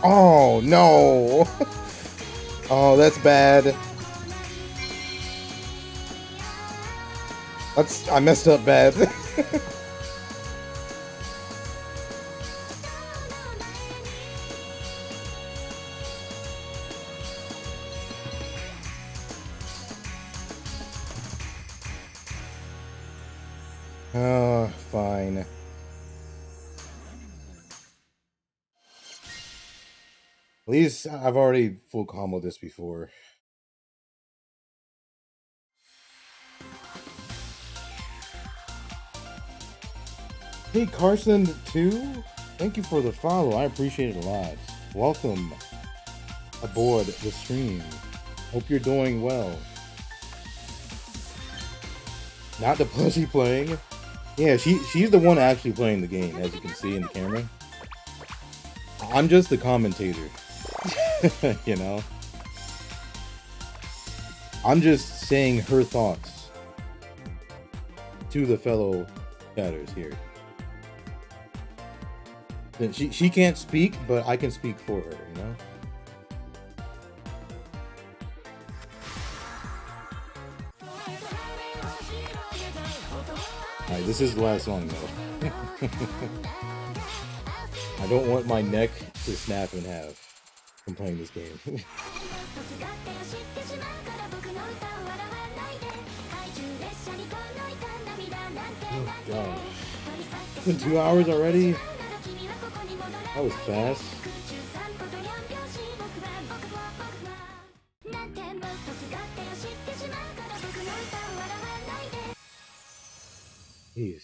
Oh, no. Oh, that's bad. I messed up bad. Oh, fine. At least I've already full combo this before. Hey, Carson, too? Thank you for the follow. I appreciate it a lot. Welcome aboard the stream. Hope you're doing well. Not the plushie playing. Yeah, she's the one actually playing the game, as you can see in the camera. I'm just the commentator. You know? I'm just saying her thoughts to the fellow chatters here. She can't speak, but I can speak for her, you know? Alright, this is the last song though. I don't want my neck to snap in half from playing this game. Oh god. It's been 2 hours already? That was fast. Jeez.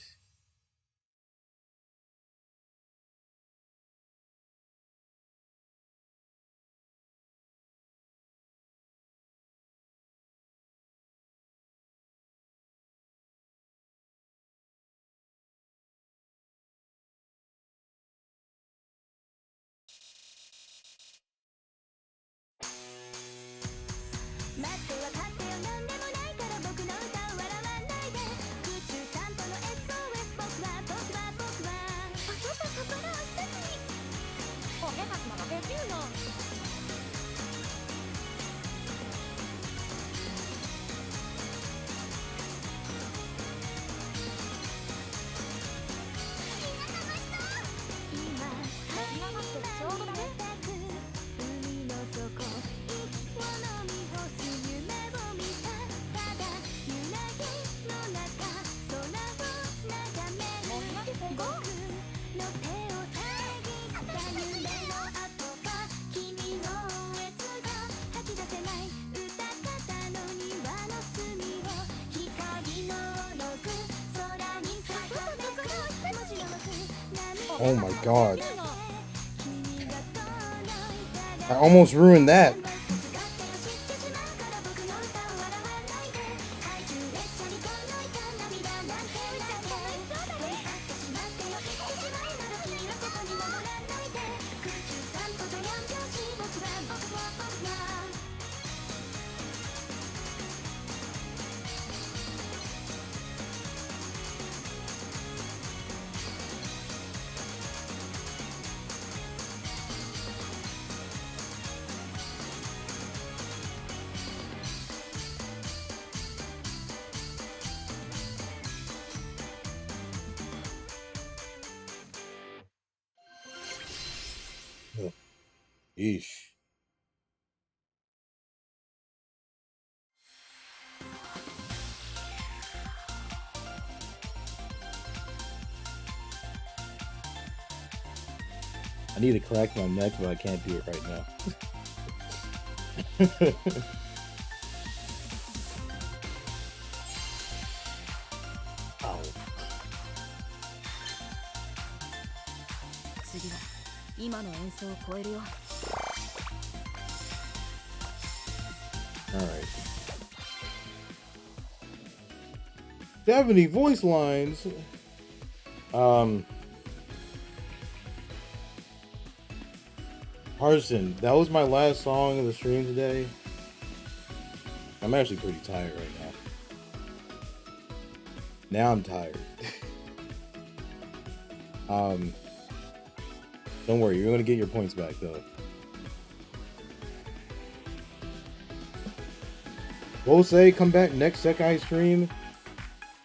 Oh my god. I almost ruined that. Yeesh. I need to crack my neck, but I can't do it right now. Ow. Alright. 70 voice lines. Harson, that was my last song of the stream today. I'm actually pretty tired right now. Now I'm tired. Don't worry, you're gonna get your points back though. We'll say come back next Sekai stream.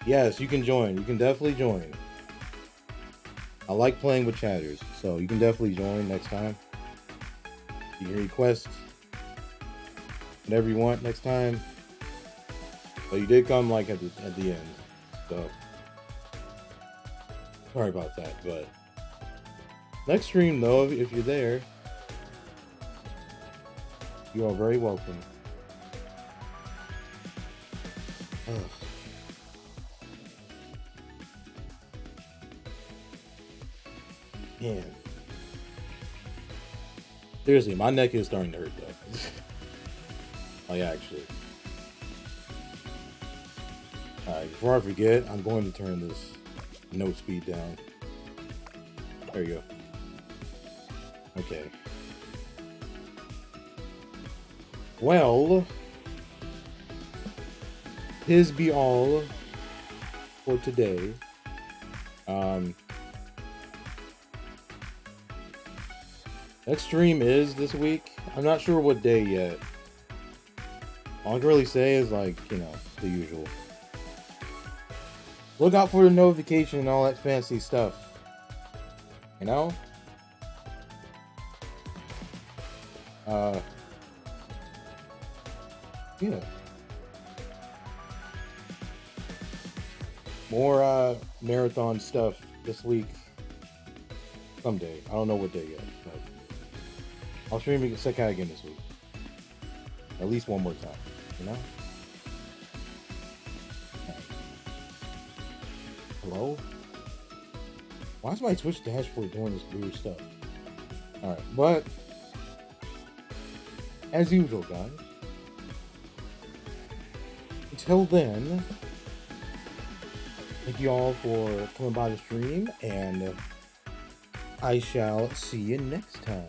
Yes, you can join. You can definitely join. I like playing with chatters, so you can definitely join next time. You can request whatever you want next time. But you did come like at the end, so sorry about that. But next stream though, if you're there, you are very welcome. Ugh. Man. Seriously, my neck is starting to hurt though. Like actually. Alright, before I forget, I'm going to turn this note speed down. There you go. Okay. Well, his be all for today. Next stream is this week. I'm not sure what day yet. All I can really say is like, you know, the usual. Look out for the notification and all that fancy stuff. You know? Yeah. More marathon stuff this week. Someday. I don't know what day yet, but I'll stream Sekai again this week. At least one more time, you know? Right. Hello? Why is my Twitch dashboard doing this weird stuff? Alright, but as usual, guys. Until then, thank you all for coming by the stream, and I shall see you next time.